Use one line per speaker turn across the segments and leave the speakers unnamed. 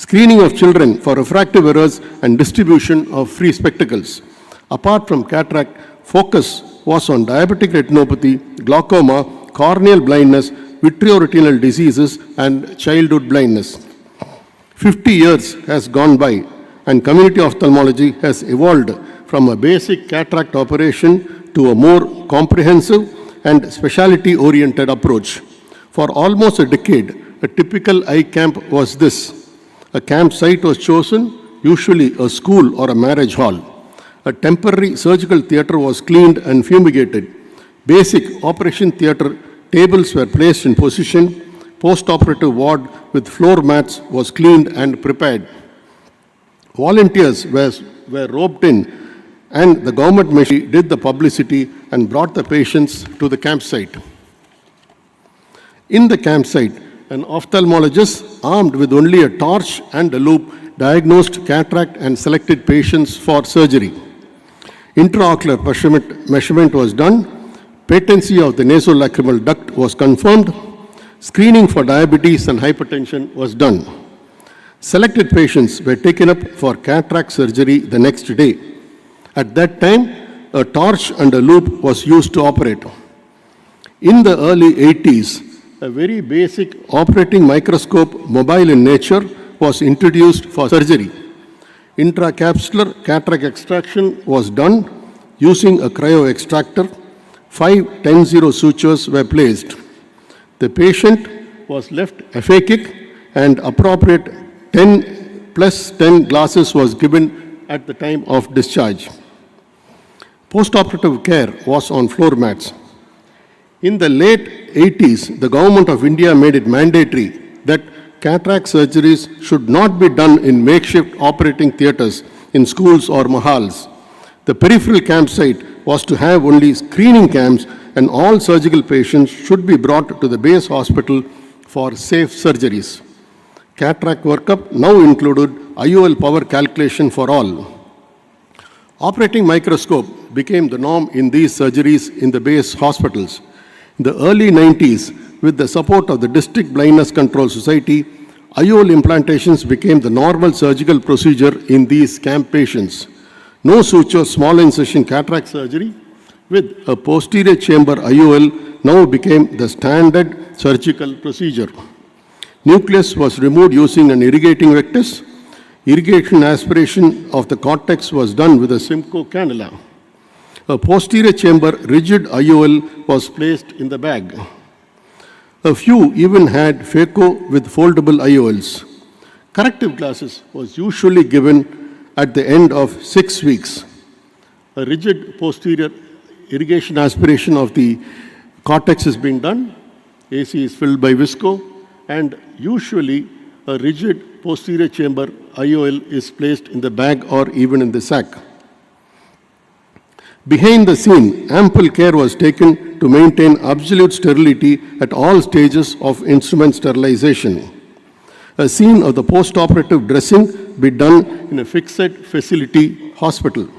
screening of children for refractive errors and distribution of free spectacles. Apart from cataract, focus was on diabetic retinopathy, glaucoma, corneal blindness, vitreoretinal diseases, and childhood blindness. 50 years has gone by, and community ophthalmology has evolved from a basic cataract operation to a more comprehensive and specialty-oriented approach. For almost a decade, a typical eye camp was this. A campsite was chosen, usually a school or a marriage hall. A temporary surgical theatre was cleaned and fumigated. Basic operation theatre tables were placed in position. Post-operative ward with floor mats was cleaned and prepared. Volunteers were roped in, and the government machinery did the publicity and brought the patients to the campsite. In the campsite, an ophthalmologist armed with only a torch and a loupe diagnosed cataract and selected patients for surgery. Intraocular measurement was done. Patency of the nasolacrimal duct was confirmed. Screening for diabetes and hypertension was done. Selected patients were taken up for cataract surgery the next day. At that time, a torch and a loupe was used to operate. In the early 80s, a very basic operating microscope, mobile in nature, was introduced for surgery. Intracapsular cataract extraction was done using a cryo-extractor. 5 10-0 sutures were placed. The patient was left aphakic, and appropriate 10+10 glasses was given at the time of discharge. Postoperative care was on floor mats. In the late 80s, the Government of India made it mandatory that cataract surgeries should not be done in makeshift operating theatres in schools or mahals. The peripheral campsite was to have only screening camps, and all surgical patients should be brought to the base hospital for safe surgeries. Cataract workup now included IOL power calculation for all. Operating microscope became the norm in these surgeries in the base hospitals. In the early 90s, with the support of the District Blindness Control Society, IOL implantations became the normal surgical procedure in these camp patients. No suture small incision cataract surgery with a posterior chamber IOL now became the standard surgical procedure. Nucleus was removed using an irrigating vectus. Irrigation aspiration of the cortex was done with a Simcoe cannula. A posterior chamber rigid IOL was placed in the bag. A few even had phaco with foldable IOLs. Corrective glasses was usually given at the end of 6 weeks. A rigid posterior irrigation aspiration of the cortex is being done. AC is filled by visco, and usually a rigid posterior chamber IOL is placed in the bag or even in the sac. Behind the scene, ample care was taken to maintain absolute sterility at all stages of instrument sterilization. A scene of the post-operative dressing be done in a fixed facility hospital.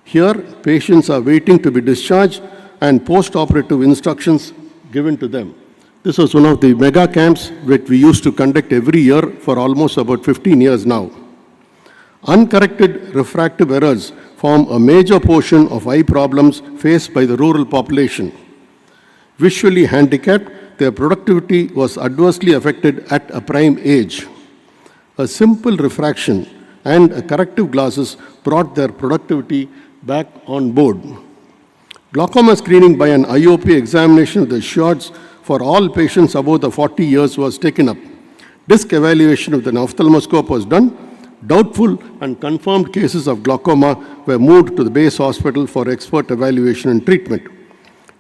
Here, patients are waiting to be discharged and post-operative instructions given to them. This was one of the mega camps that we used to conduct every year for almost about 15 years now. Uncorrected refractive errors form a major portion of eye problems faced by the rural population. Visually handicapped, their productivity was adversely affected at a prime age. A simple refraction and a corrective glasses brought their productivity back on board. Glaucoma screening by an IOP examination of the shots for all patients above the 40 years was taken up. Disc evaluation of the ophthalmoscope was done. Doubtful and confirmed cases of glaucoma were moved to the base hospital for expert evaluation and treatment.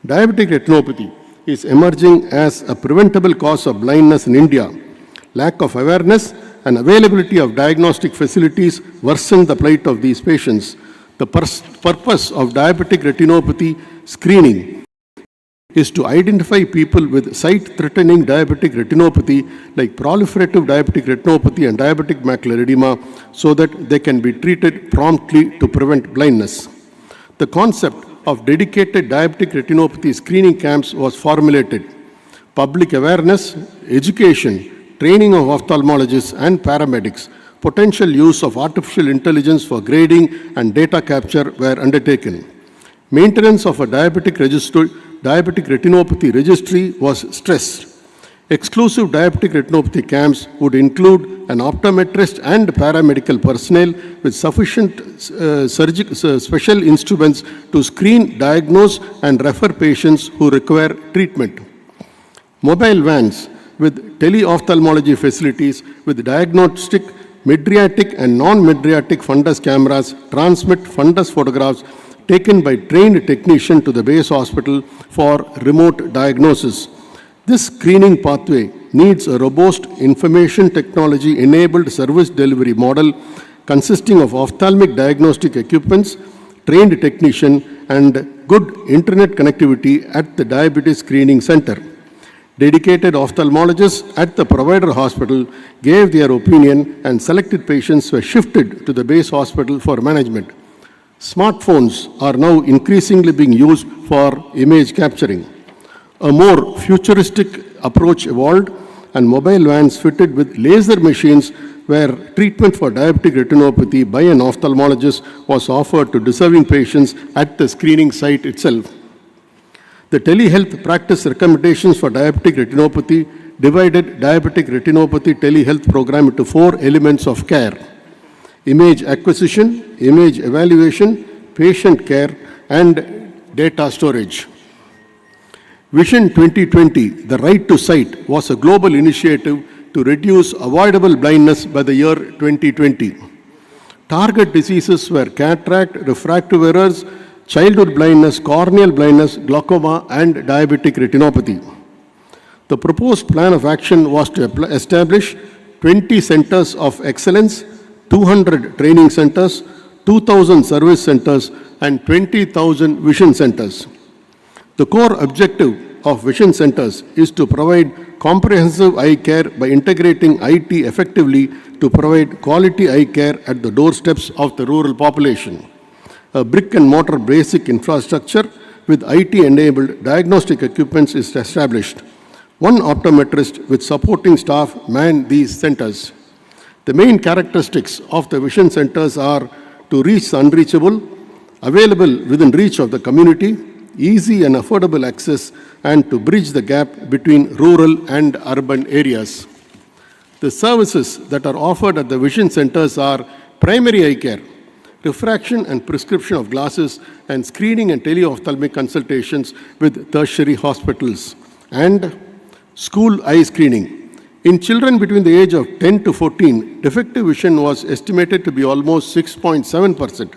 Diabetic retinopathy is emerging as a preventable cause of blindness in India. Lack of awareness and availability of diagnostic facilities worsen the plight of these patients. The purpose of diabetic retinopathy screening is to identify people with sight-threatening diabetic retinopathy like proliferative diabetic retinopathy and diabetic macular edema so that they can be treated promptly to prevent blindness. The concept of dedicated diabetic retinopathy screening camps was formulated. Public awareness, education, training of ophthalmologists and paramedics, potential use of artificial intelligence for grading and data capture were undertaken. Maintenance of a diabetic retinopathy registry was stressed. Exclusive diabetic retinopathy camps would include an optometrist and paramedical personnel with sufficient special instruments to screen, diagnose, and refer patients who require treatment. Mobile vans with tele-ophthalmology facilities with diagnostic, mydriatic, and non-mydriatic fundus cameras transmit fundus photographs taken by trained technician to the base hospital for remote diagnosis. This screening pathway needs a robust information technology-enabled service delivery model consisting of ophthalmic diagnostic equipments, trained technician, and good internet connectivity at the diabetes screening center. Dedicated ophthalmologists at the provider hospital gave their opinion and selected patients were shifted to the base hospital for management. Smartphones are now increasingly being used for image capturing. A more futuristic approach evolved, and mobile vans fitted with laser machines where treatment for diabetic retinopathy by an ophthalmologist was offered to deserving patients at the screening site itself. The telehealth practice recommendations for diabetic retinopathy divided diabetic retinopathy telehealth program into 4 elements of care: image acquisition, image evaluation, patient care, and data storage. Vision 2020, the right to sight, was a global initiative to reduce avoidable blindness by the year 2020. Target diseases were cataract, refractive errors, childhood blindness, corneal blindness, glaucoma, and diabetic retinopathy. The proposed plan of action was to establish 20 centers of excellence, 200 training centers, 2,000 service centers, and 20,000 vision centers. The core objective of vision centers is to provide comprehensive eye care by integrating IT effectively to provide quality eye care at the doorsteps of the rural population. A brick and mortar basic infrastructure with IT-enabled diagnostic equipment is established. One optometrist with supporting staff man these centers. The main characteristics of the vision centers are to reach the unreachable, available within reach of the community, easy and affordable access, and to bridge the gap between rural and urban areas. The services that are offered at the vision centers are primary eye care, refraction and prescription of glasses, and screening and teleophthalmic consultations with tertiary hospitals, and school eye screening. In children between the age of 10 to 14, defective vision was estimated to be almost 6.7%.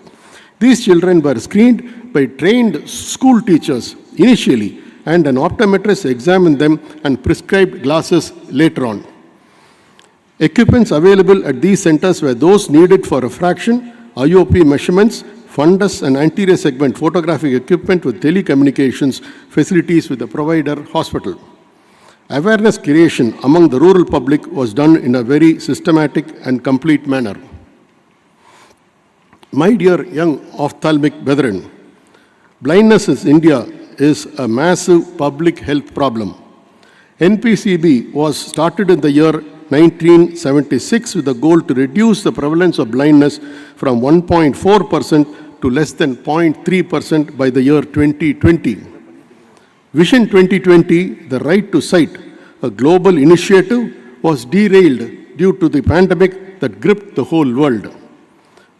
These children were screened by trained school teachers initially, and an optometrist examined them and prescribed glasses later on. Equipments available at these centers were those needed for refraction, IOP measurements, fundus and anterior segment photographic equipment with telecommunications facilities with the provider hospital. Awareness creation among the rural public was done in a very systematic and complete manner. My dear young ophthalmic brethren, blindness in India is a massive public health problem. NPCB was started in the year 1976 with the goal to reduce the prevalence of blindness from 1.4% to less than 0.3% by the year 2020. Vision 2020, the right to sight, a global initiative, was derailed due to the pandemic that gripped the whole world.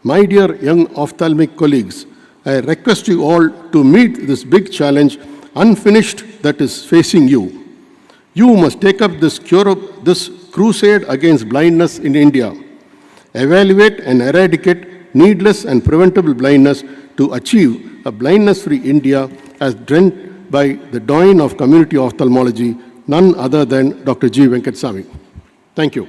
My dear young ophthalmic colleagues, I request you all to meet this big challenge unfinished that is facing you. You must take up this crusade against blindness in India. Evaluate and eradicate needless and preventable blindness to achieve a blindness-free India as dreamt by the doyen of community ophthalmology, none other than Dr. G. Venkateswamy. Thank you.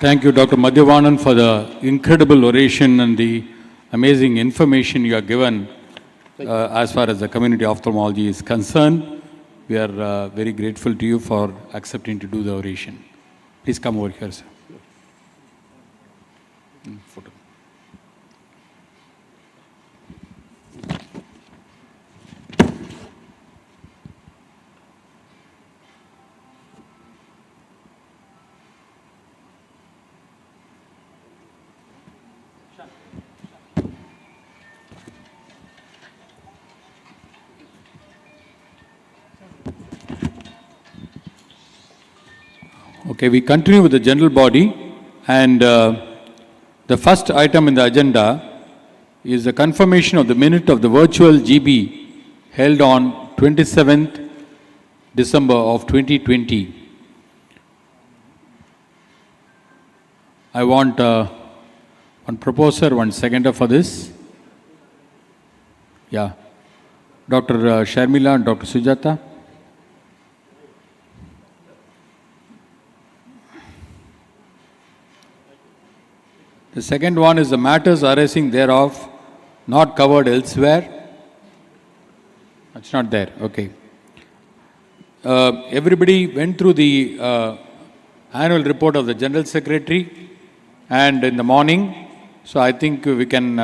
Thank you, Dr. Madhyavanan, for the incredible oration and the amazing information you have given as far as the community ophthalmology is concerned. We are very grateful to you for accepting to do the oration. Please come over here, sir. Photo. Okay, we continue with the general body, and the first item in the agenda is the confirmation of the minute of the virtual GB held on 27th December of 2020. I want one proposer, one seconder for this. Yeah. Dr. Sharmila and Dr. Sujata. The second one is the matters arising thereof not covered elsewhere. That's not there. Okay. Everybody went through the annual report of the General Secretary and in the morning. So I think we can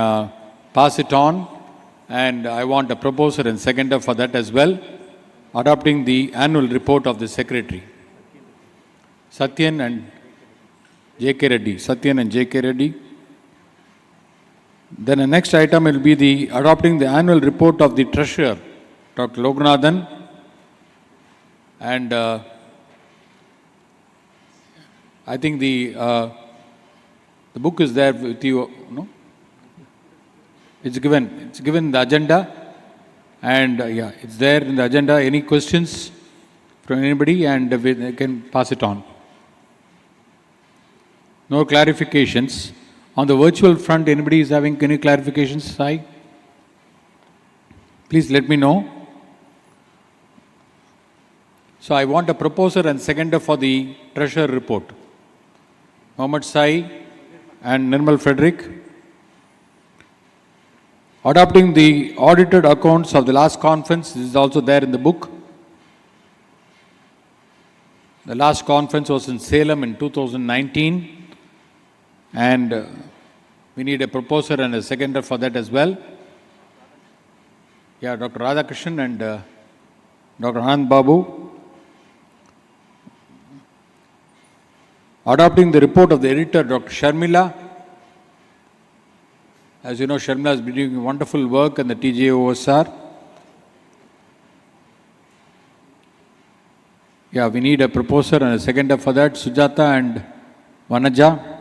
pass it on. And I want a proposer and seconder for that as well. Adopting the annual report of the Secretary. Satyan and J.K. Reddy. Satyan and J.K. Reddy. Then the next item will be the adopting the annual report of the Treasurer, Dr. Loganathan. And I think the book is there with you, no? It's given in the agenda. And yeah, it's there in the agenda. Any questions from anybody? And we can pass it on. No clarifications. On the virtual front, anybody is having any clarifications, Sai? Please let me know. So I want a proposer and seconder for the Treasurer report. Mohammed Sai and Nirmal Frederick. Adopting the audited accounts of the last conference, this is also there in the book. The last conference was in Salem in 2019. And we need a proposer and a seconder for that as well. Yeah, Dr. Radhakrishnan and Dr. Anand Babu. Adopting the report of the editor, Dr. Sharmila. As you know, Sharmila has been doing wonderful work in the TJOSR. Yeah, we need a proposer and a seconder for that, Sujata and Vanaja.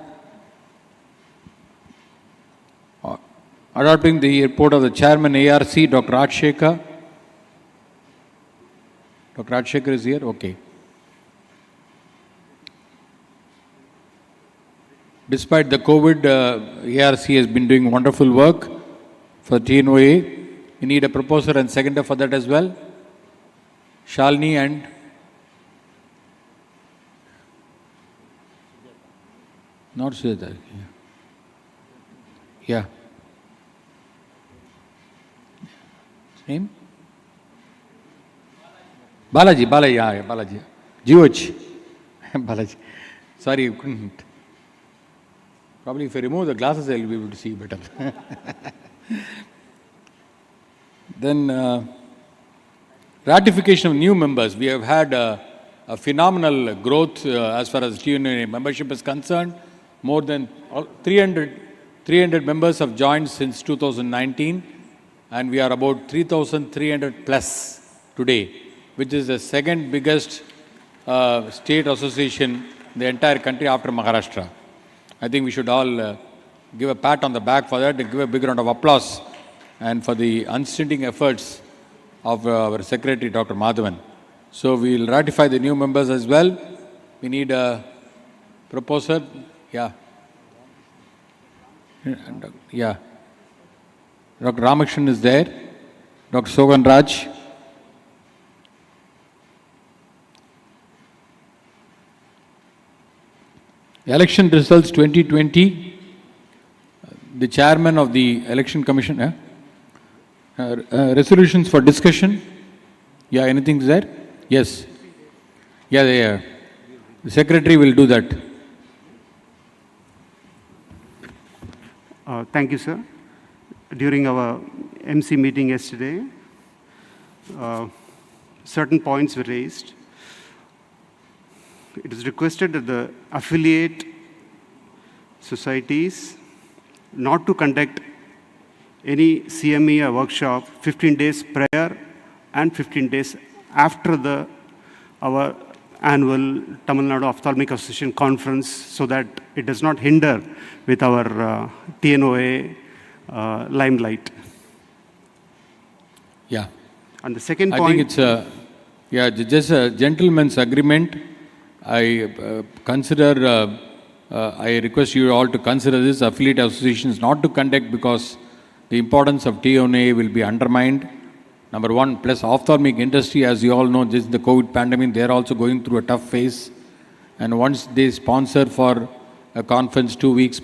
Adopting the report of the Chairman ARC, Dr. Rajshekhar. Dr. Rajshekhar is here? Okay. Despite the COVID, ARC has been doing wonderful work for TNOA. We need a proposer and seconder for that as well. Shalini and not Sujata. Yeah. Name? Balaji, yeah, Balaji. George. Balaji. Sorry, you couldn't. Probably if I remove the glasses, I'll be able to see better. Then, ratification of new members. We have had a phenomenal growth as far as TNOA membership is concerned. More than 300 members have joined since 2019. And we are about 3,300 plus today, which is the second biggest state association in the entire country after Maharashtra. I think we should all give a pat on the back for that and give a big round of applause and for the unstinting efforts of our Secretary, Dr. Madhavan. So we will ratify the new members as well. We need a proposer. Yeah. Yeah. Dr. Ramakrishnan is there. Dr. Sogan Raj. Election results 2020. The chairman of the Election Commission. Resolutions for discussion. Yeah, anything is there? Yes. Yeah. The secretary will do that.
Thank you, sir. During our MC meeting yesterday, certain points were raised. It is requested that the affiliate societies not to conduct any CME or workshop 15 days prior and 15 days after our annual Tamil Nadu Ophthalmic Association conference so that it does not hinder with our TNOA limelight.
Yeah.
And the second
I
point...
think it's just a gentleman's agreement. I I request you all to consider this affiliate associations not to conduct because the importance of TNOA will be undermined. Number one, plus ophthalmic industry, as you all know, this is the COVID pandemic, they're also going through a tough phase. And once they sponsor for a conference 2 weeks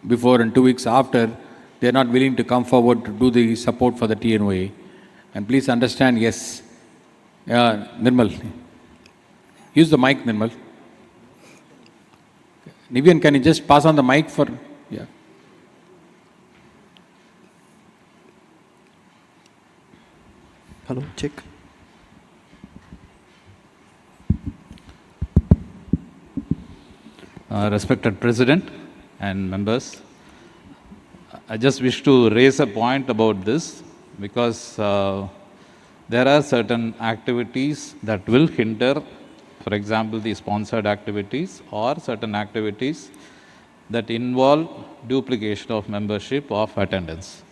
before and 2 weeks after, they're not willing to come forward to do the support for the TNOA. And please understand, yes. Nirmal. Use the mic, Nirmal. Nivian, can you just pass on the mic for... Yeah.
Hello, check.
Respected President and members, I just wish to raise a point about this because there are certain activities that will hinder, for example, the sponsored activities or certain activities that involve duplication of membership of attendance.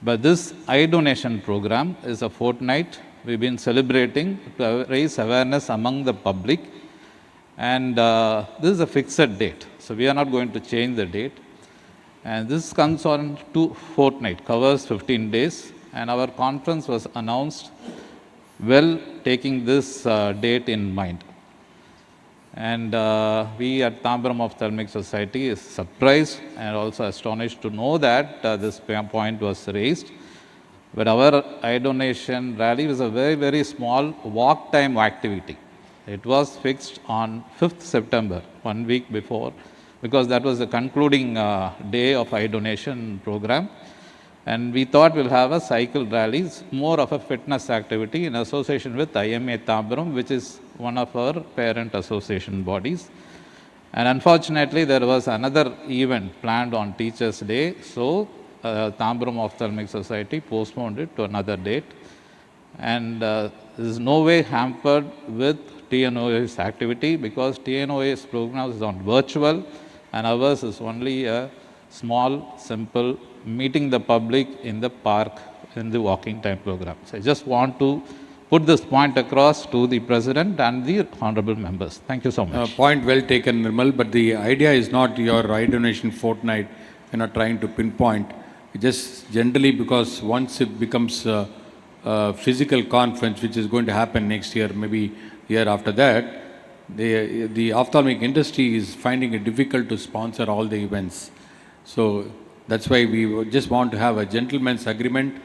But this eye donation program is a fortnight we've been celebrating to raise awareness among the public, and this is a fixed date. So we are not going to change the date. And this comes on to fortnight, covers 15 days, and our conference was announced well taking this date in mind. And we at Tambaram Ophthalmic Society is surprised and also astonished to know that this point was raised. But our eye donation rally was a very, very small walk time activity. It was fixed on 5th September, 1 week before, because that was the concluding day of eye donation program. And we thought we'll have a cycle rally, more of a fitness activity in association with IMA Tambaram, which is one of our parent association bodies. And unfortunately, there was another event planned on Teachers' Day, so Tambaram Ophthalmic Society postponed it to another date. And there is no way hampered with TNOA's activity because TNOA's program is on virtual and ours is only a small, simple meeting the public in the park in the walking time program. So I just want to put this point across to the President and the honorable members. Thank you so much.
Point well taken, Nirmal, but the idea is not your eye donation fortnight. We're not trying to pinpoint. Just generally because once it becomes a physical conference, which is going to happen next year, maybe year after that, the ophthalmic industry is finding it difficult to sponsor all the events. So that's why we just want to have a gentleman's agreement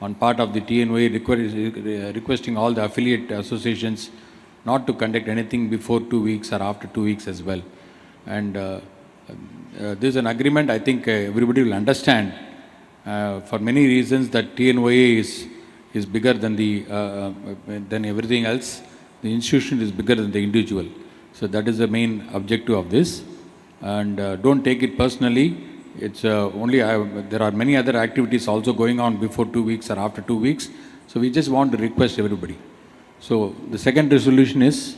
on part of the TNOA requesting all the affiliate associations not to conduct anything before 2 weeks or after 2 weeks as well. And there's an agreement, I think everybody will understand for many reasons that TNOA is bigger than than everything else. The institution is bigger than the individual. So that is the main objective of this. And don't take it personally. It's only, there are many other activities also going on before 2 weeks or after 2 weeks. So we just want to request everybody. So the second resolution is?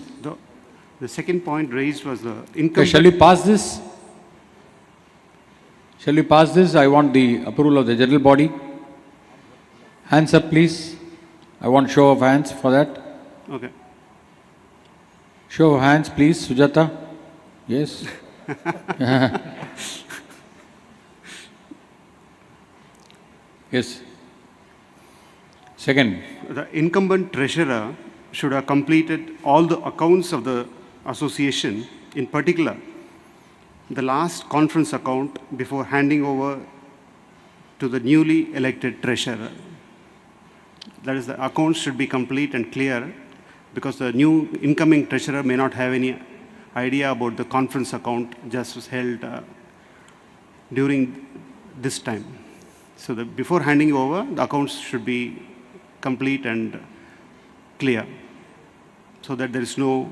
The second point raised was the income...
Okay, shall we pass this? Shall we pass this? I want the approval of the general body. Hands up, please. I want show of hands for that.
Okay.
Show of hands, please, Sujata. Yes. Yes. Second.
The incumbent treasurer should have completed all the accounts of the association, in particular, the last conference account before handing over to the newly elected treasurer. That is, the accounts should be complete and clear because the new incoming treasurer may not have any idea about the conference account just was held during this time. So before handing over, the accounts should be complete and clear so that there is no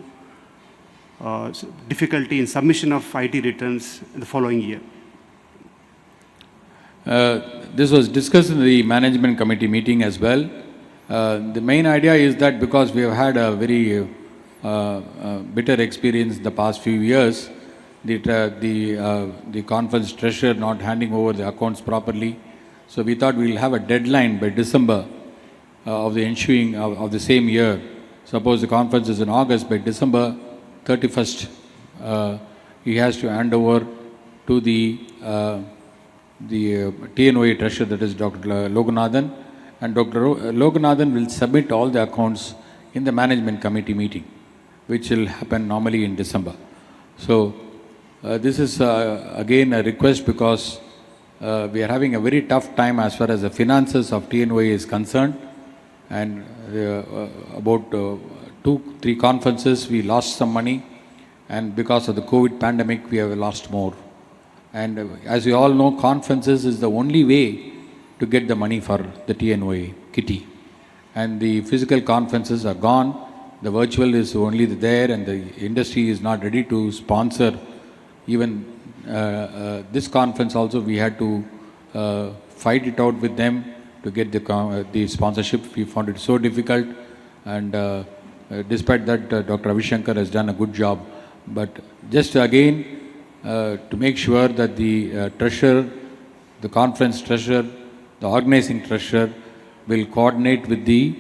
difficulty in submission of IT returns in the following year.
This was discussed in the management committee meeting as well. The main idea is that because we have had a very bitter experience the past few years, the conference treasurer not handing over the accounts properly. So we thought we'll have a deadline by December of the ensuing of the same year. Suppose the conference is in August, by December 31st, he has to hand over to the TNOA treasurer, that is Dr. Loganathan, and Dr. Loganathan will submit all the accounts in the management committee meeting, which will happen normally in December. So this is again a request because we are having a very tough time as far as the finances of TNOA is concerned, and about 2-3 conferences we lost some money, and because of the COVID pandemic we have lost more. And as you all know, conferences is the only way to get the money for the TNOA kitty. And the physical conferences are gone, the virtual is only there, and the industry is not ready to sponsor even this conference. Also we had to fight it out with them to get the sponsorship. We found it so difficult, and despite that Dr. Avishankar has done a good job. But just again to make sure that the treasurer, the conference treasurer, the organizing treasurer will coordinate with the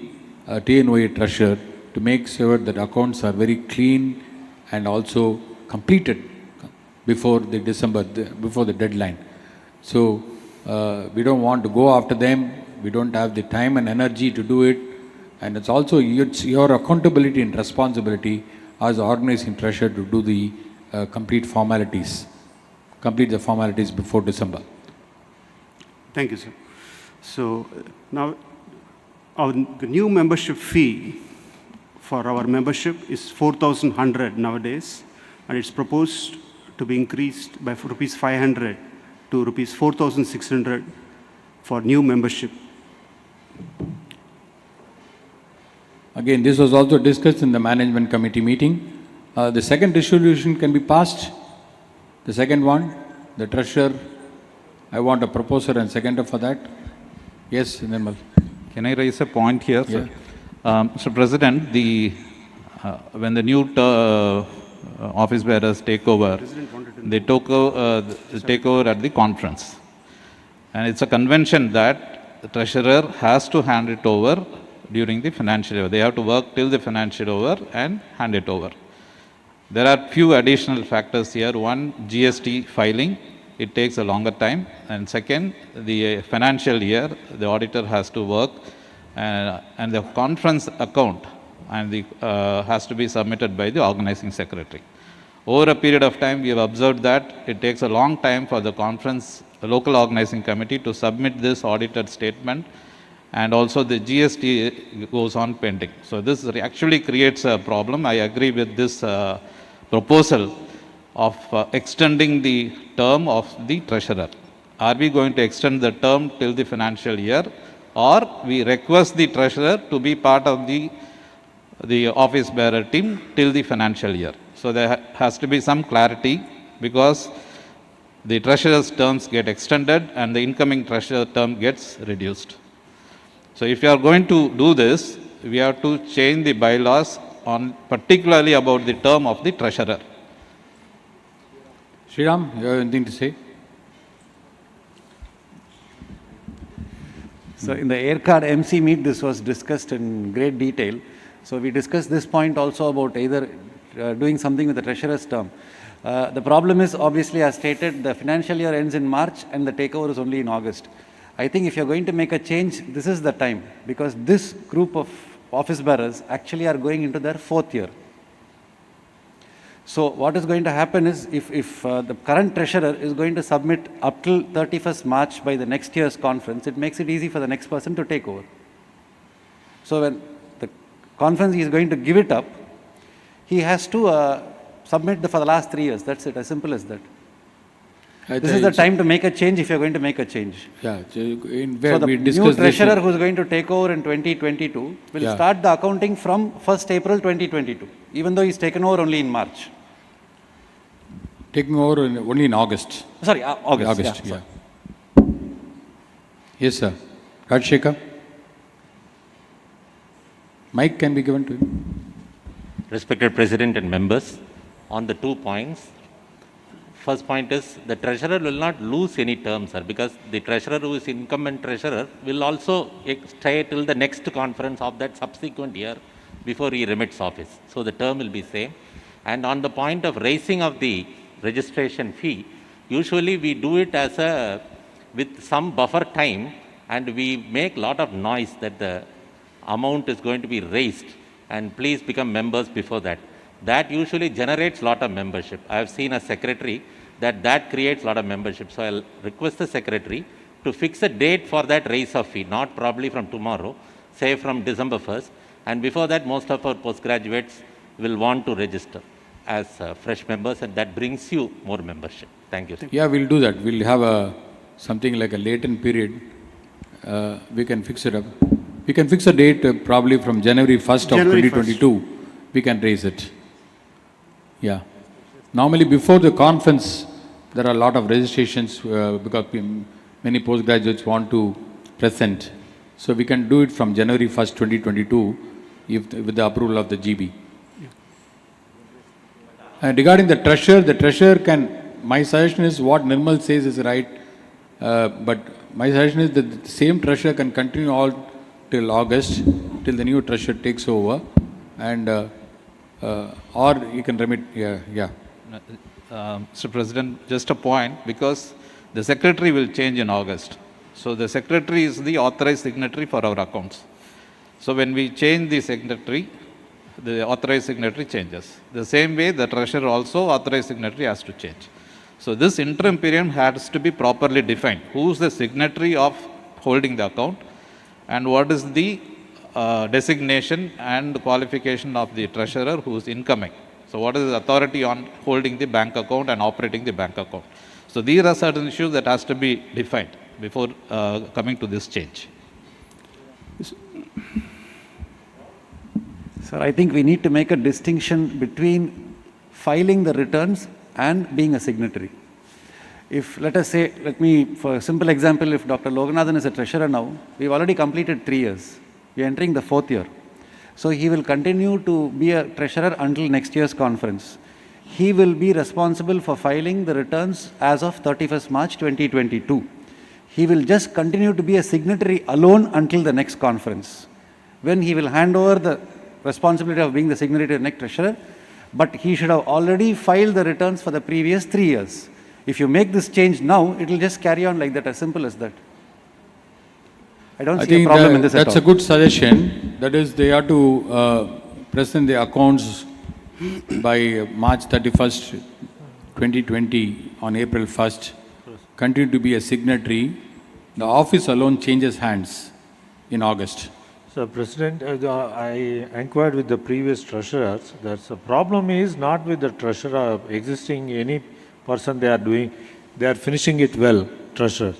TNOA treasurer to make sure that accounts are very clean and also completed before the before the deadline. So we don't want to go after them. We don't have the time and energy to do it, and it's also your accountability and responsibility as the organizing treasurer to do the complete the formalities before December.
Thank you, sir. So now the new membership fee for our membership is 4,100 nowadays, and it's proposed to be increased by rupees 500 to rupees 4,600 for new membership.
Again, this was also discussed in the management committee meeting. The second resolution can be passed. The second one, the treasurer, I want a proposer and seconder for that. Yes, Nirmal.
Can I raise a point here, sir? Mr. President, when the new office bearers take over, they take over at the conference. And it's a convention that the treasurer has to hand it over during the financial year. They have to work till the financial year and hand it over. There are few additional factors here. One, GST filing, it takes a longer time. And second, the financial year, the auditor has to work, and the conference account has to be submitted by the organizing secretary. Over a period of time, we have observed that it takes a long time for the conference, the local organizing committee, to submit this audited statement, and also the GST goes on pending. So this actually creates a problem. I agree with this proposal of extending the term of the treasurer. Are we going to extend the term till the financial year, or we request the treasurer to be part of the office bearer team till the financial year? So there has to be some clarity, because the treasurer's terms get extended and the incoming treasurer term gets reduced. So if you are going to do this, we have to change the bylaws particularly about the term of the treasurer.
Sriram, you have anything to say?
So in the AirCard MC meet, this was discussed in great detail. So we discussed this point also about either doing something with the treasurer's term. The problem is, obviously, as stated, the financial year ends in March and the takeover is only in August. I think if you're going to make a change, this is the time, because this group of office bearers actually are going into their 4th year. So what is going to happen is, if the current treasurer is going to submit up till 31st March by the next year's conference, it makes it easy for the next person to take over. So when the conference is going to give it up, he has to submit for the last 3 years. That's it, as simple as that. This is the time to make a change if you're going to make a change.
Yeah,
So the new treasurer who's going to take over in 2022 will start the accounting from 1st April 2022, even though he's taken over only in March.
Taking over only in August.
Sorry, August.
Yeah. Yes, sir. Rajshekar. Mic can be given to him.
Respected President and members, on the 2 points. First point is the treasurer will not lose any term, sir, because the treasurer who is incumbent treasurer will also stay till the next conference of that subsequent year before he remits office. So the term will be same. And on the point of raising of the registration fee, usually we do it as with some buffer time, and we make lot of noise that the amount is going to be raised, and please become members before that. That usually generates lot of membership. I have seen a secretary that creates lot of membership. So I'll request the secretary to fix a date for that raise of fee, not probably from tomorrow, say from December 1st. And before that, most of our postgraduates will want to register as fresh members, and that brings you more membership. Thank you, sir.
Yeah, we'll do that. We'll have something like a latent period. We can fix it up. We can fix a date probably from January 1st of
January
2022. We can raise it. Yeah. Normally before the conference, there are a lot of registrations because many postgraduates want to present. So we can do it from January 1st, 2022 with the approval of the GB. And regarding the treasurer can, my suggestion is what Nirmal says is right, but my suggestion is that the same treasurer can continue all till August, till the new treasurer takes over, and or you can remit, yeah.
Mr. President, just a point, because the secretary will change in August. So the secretary is the authorized signatory for our accounts. So when we change the secretary, the authorized signatory changes. The same way the treasurer also authorized signatory has to change. So this interim period has to be properly defined. Who is the signatory of holding the account, and what is the designation and qualification of the treasurer who is incoming. So what is the authority on holding the bank account and operating the bank account. So these are certain issues that has to be defined before coming to this change.
Sir, I think we need to make a distinction between filing the returns and being a signatory. If, let us say, for a simple example, if Dr. Loganathan is a treasurer now, we've already completed 3 years. We are entering the 4th year. So he will continue to be a treasurer until next year's conference. He will be responsible for filing the returns as of 31st March 2022. He will just continue to be a signatory alone until the next conference, when he will hand over the responsibility of being the signatory to the next treasurer, but he should have already filed the returns for the previous 3 years. If you make this change now, it will just carry on like that, as simple as that. I don't see a problem in this at all.
That's a good suggestion. That is, they have to present the accounts by March 31st, 2020, on April 1st, continue to be a signatory. The office alone changes hands in August.
So, President, I inquired with the previous treasurers. That's the problem is not with the treasurer existing any person they are finishing it well, treasurer.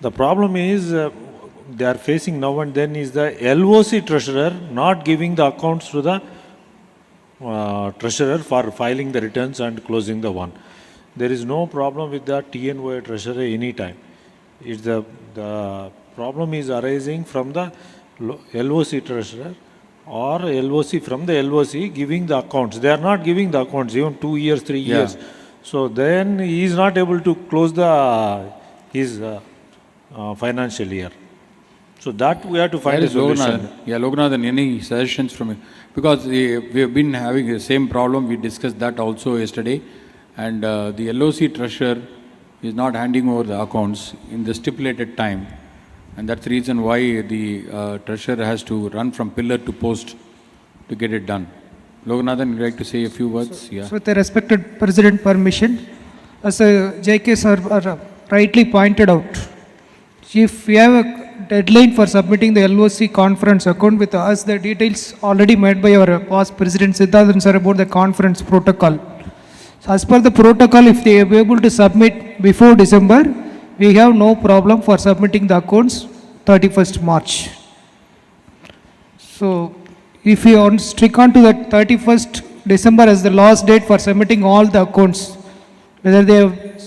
The problem is they are facing now and then is the LOC treasurer not giving the accounts to the treasurer for filing the returns and closing the one. There is no problem with the TNOA treasurer anytime. It's the problem is arising from the LOC treasurer or LOC from the LOC giving the accounts. They are not giving the accounts even 2 years, 3 years. So then he is not able to close his financial year. So that we have to find a solution.
Loganathan, any suggestions from you? Because we have been having the same problem. We discussed that also yesterday. And the LOC treasurer is not handing over the accounts in the stipulated time. And that's the reason why the treasurer has to run from pillar to post to get it done. Loganathan, would you like to say a few words?
So with the respected President permission, as JK sir rightly pointed out, if we have a deadline for submitting the LOC conference account with us, the details already made by our past President Siddharthan sir about the conference protocol. So as per the protocol, if they are able to submit before December, we have no problem for submitting the accounts 31st March. So if we stick on to that 31st December as the last date for submitting all the accounts, whether they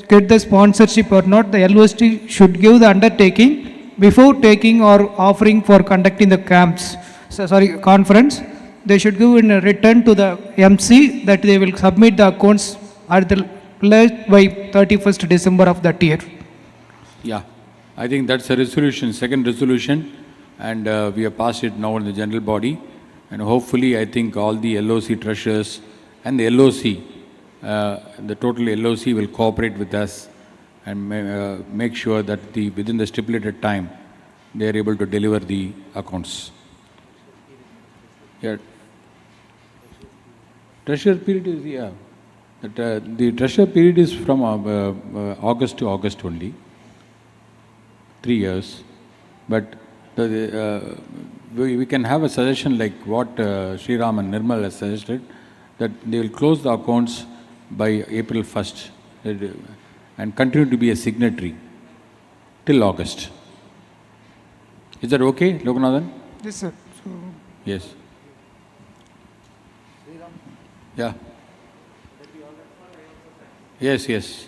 get the sponsorship or not, the LOC should give the undertaking before taking or offering for conducting the conference. they should give in a return to the MC that they will submit the accounts at the latest by 31st December of that year.
Yeah, I think that's a resolution, second resolution, and we have passed it now in the general body. And hopefully, I think all the LOC treasurers and the LOC, the total LOC will cooperate with us and make sure that within the stipulated time, they are able to deliver the accounts. Yeah. Treasurer period is, yeah. The treasurer period is from August to August only, 3 years. But we can have a suggestion like what Sriram and Nirmal has suggested, that they will close the accounts by April 1st and continue to be a signatory till August. Is that okay, Loganathan?
Yes, sir. So,
Yes. Yeah. Yes, yes.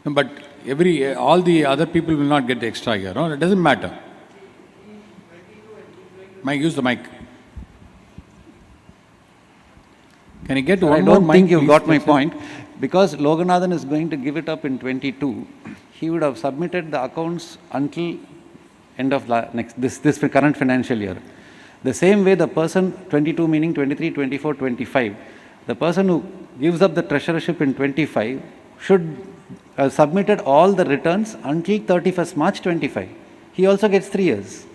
No, but all the other people will not get the extra year, no? It doesn't matter. Mike, use the mic. Can you get
I
one more
don't
mic,
think you
please,
got my
President?
point. Because Loganathan is going to give it up in 22, he would have submitted the accounts until end of this current financial year. The same way the person, 22 meaning 23, 24, 25, the person who gives up the treasurership in 25 should have submitted all the returns until 31st March 25. He also gets 3 years.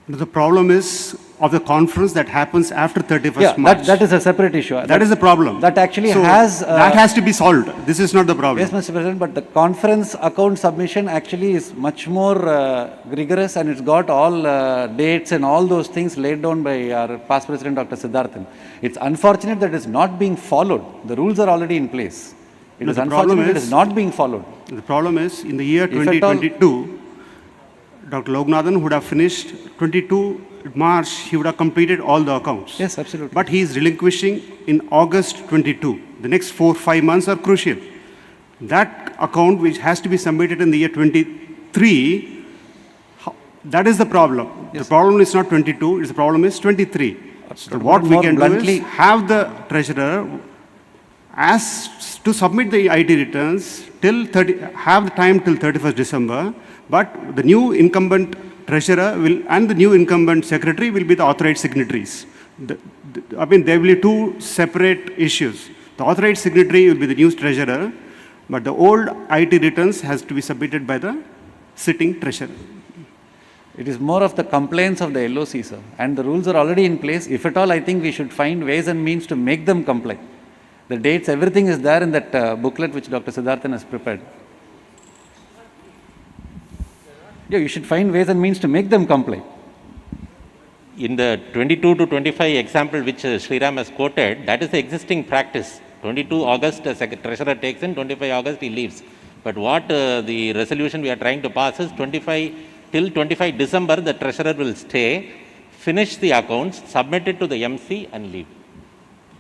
The problem is of the conference that happens after 31st
Yeah,
March.
that is a separate issue.
That is the problem.
That actually
So
has...
that has to be solved. This is not the problem.
Yes, Mr. President, but the conference account submission actually is much more rigorous, and it's got all dates and all those things laid down by our past President, Dr. Siddharthan. It's unfortunate that it's not being followed. The rules are already in place. It
No,
is
the problem
unfortunate it
is-
is not being followed.
The problem is, in the year
If at all-
2022, Dr. Loganathan would have finished 22 March, he would have completed all the accounts.
Yes, absolutely.
But he is relinquishing in August 22. The next 4-5 months are crucial. That account, which has to be submitted in the year 23, that is the problem. The problem is not 22, the problem is 23. So what we
more
can do
bluntly-
is have the treasurer as to submit the IT returns till have the time till 31st December, but the new incumbent treasurer will and the new incumbent secretary will be the authorized signatories. I mean, there will be two separate issues. The authorized signatory will be the new treasurer, but the old IT returns has to be submitted by the sitting treasurer.
It is more of the compliance of the LOC, sir. And the rules are already in place. If at all, I think we should find ways and means to make them comply. The dates, everything is there in that booklet which Dr. Siddharthan has prepared. Yeah, you should find ways and means to make them comply.
In the 22 to 25 example which Sriram has quoted, that is the existing practice. 22 August, treasurer takes in, 25 August he leaves. But what the resolution we are trying to pass is 25 till 25 December, the treasurer will stay, finish the accounts, submit it to the MC and leave.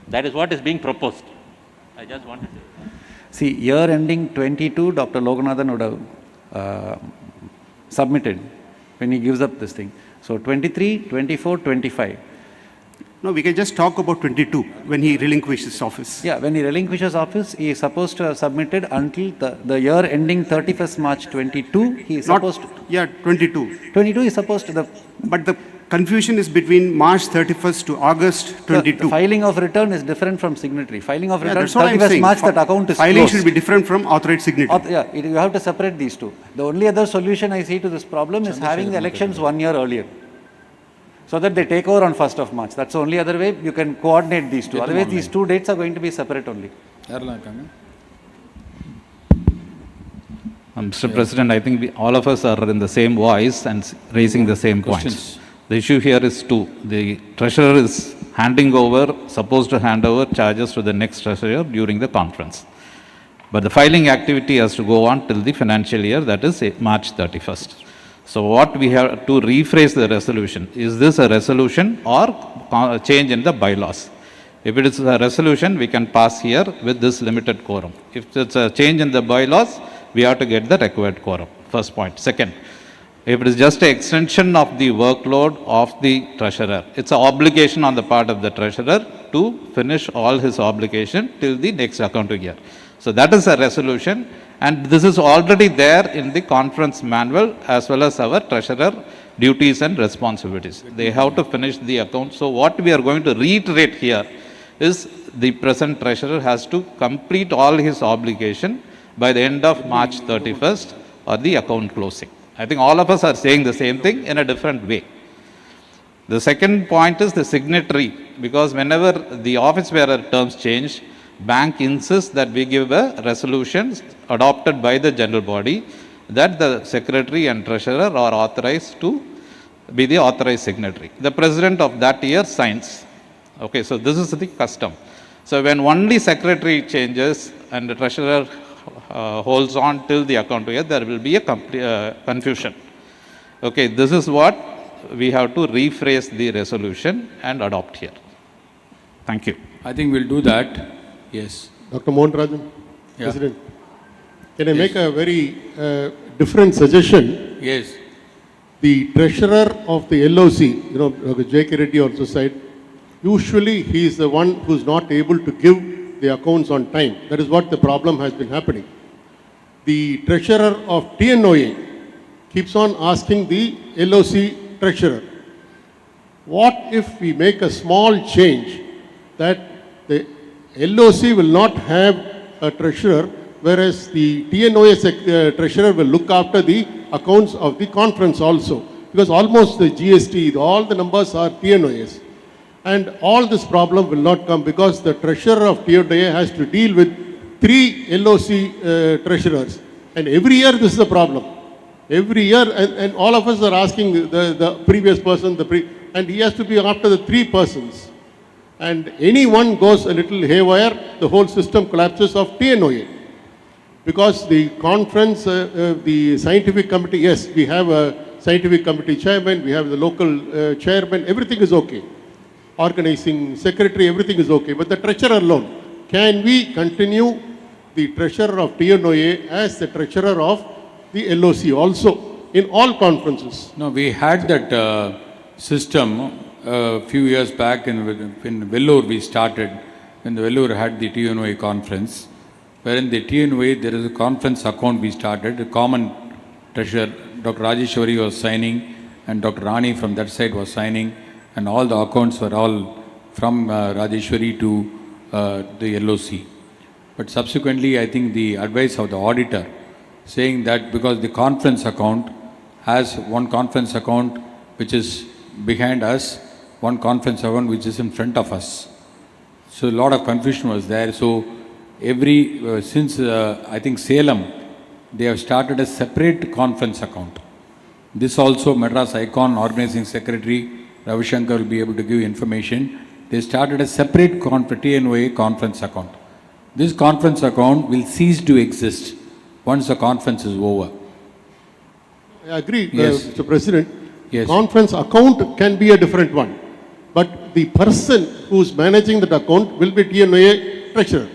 That is what is being proposed. I just wanted to...
See, year ending 22, Dr. Loganathan would have submitted when he gives up this thing. So 23, 24, 25.
No, we can just talk about 22 when he relinquishes office.
Yeah, when he relinquishes office, he is supposed to have submitted until the year ending 31st March 22. He is
Not,
supposed to...
yeah, 22.
22 is supposed to...
But the confusion is between March 31st to August 22.
The filing of return is different from signatory. Filing of
Yeah,
return,
that's what I'm
31st
saying.
March, that account is
Filing
closed.
should be different from authorized signatory.
You have to separate these two. The only other solution I see to this problem is having the elections 1 year earlier, so that they take over on 1st of March. That's the only other way you can coordinate these two. Otherwise, these two dates are going to be separate only.
Mr. President, I think all of us are in the same voice and raising the same points.
Questions?
The issue here is two. The treasurer is supposed to hand over charges to the next treasurer during the conference. But the filing activity has to go on till the financial year, that is March 31st. So what we have to rephrase the resolution, is this a resolution or a change in the bylaws? If it is a resolution, we can pass here with this limited quorum. If it's a change in the bylaws, we have to get the required quorum. First point. Second, If it is just an extension of the workload of the treasurer, it's an obligation on the part of the treasurer to finish all his obligation till the next accounting year. So that is a resolution, and this is already there in the conference manual as well as our treasurer duties and responsibilities. They have to finish the account. So what we are going to reiterate here is the present treasurer has to complete all his obligation by the end of March 31st or the account closing. I think all of us are saying the same thing in a different way. The second point is the signatory, because whenever the office bearer terms change, bank insists that we give a resolution adopted by the general body that the secretary and treasurer are authorized to be the authorized signatory. The president of that year signs. Okay, so this is the custom. So when only secretary changes and the treasurer holds on till the account year, there will be a confusion. Okay, this is what we have to rephrase the resolution and adopt here. Thank you.
I think we'll do that. Yes.
Dr. Mohan Rajan,
Yeah.
President, can I make a very different suggestion?
Yes.
The treasurer of the LOC, J.K. Reddy also said, usually he is the one who is not able to give the accounts on time. That is what the problem has been happening. The treasurer of TNOA keeps on asking the LOC treasurer, what if we make a small change that the LOC will not have a treasurer, whereas the TNOA treasurer will look after the accounts of the conference also, because almost the GST, all the numbers are TNOAs. And all this problem will not come because the treasurer of TNOA has to deal with 3 LOC treasurers. And every year this is a problem. Every year, and all of us are asking the previous person, and he has to be after the 3 persons. And any one goes a little haywire, the whole system collapses of TNOA. Because the conference, the scientific committee, yes, we have a scientific committee chairman, we have the local chairman, everything is okay. Organizing secretary, everything is okay. But the treasurer alone, can we continue the treasurer of TNOA as the treasurer of the LOC also in all conferences?
No, we had that system a few years back in Vellore we started, when the Vellore had the TNOA conference, wherein the TNOA, there is a conference account we started, a common treasurer, Dr. Rajeshwari was signing and Dr. Rani from that side was signing, and all the accounts were all from Rajeshwari to the LOC. But subsequently, I think the advice of the auditor saying that because the conference account has one conference account which is behind us, one conference account which is in front of us. So a lot of confusion was there. So since I think Salem, they have started a separate conference account. This also Madras Icon Organizing Secretary Ravi Shankar will be able to give information. They started a separate TNOA conference account. This conference account will cease to exist once the conference is over.
I agree,
Yes.
Mr. President.
Yes.
Conference account can be a different one. But the person who is managing that account will be TNOA treasurer.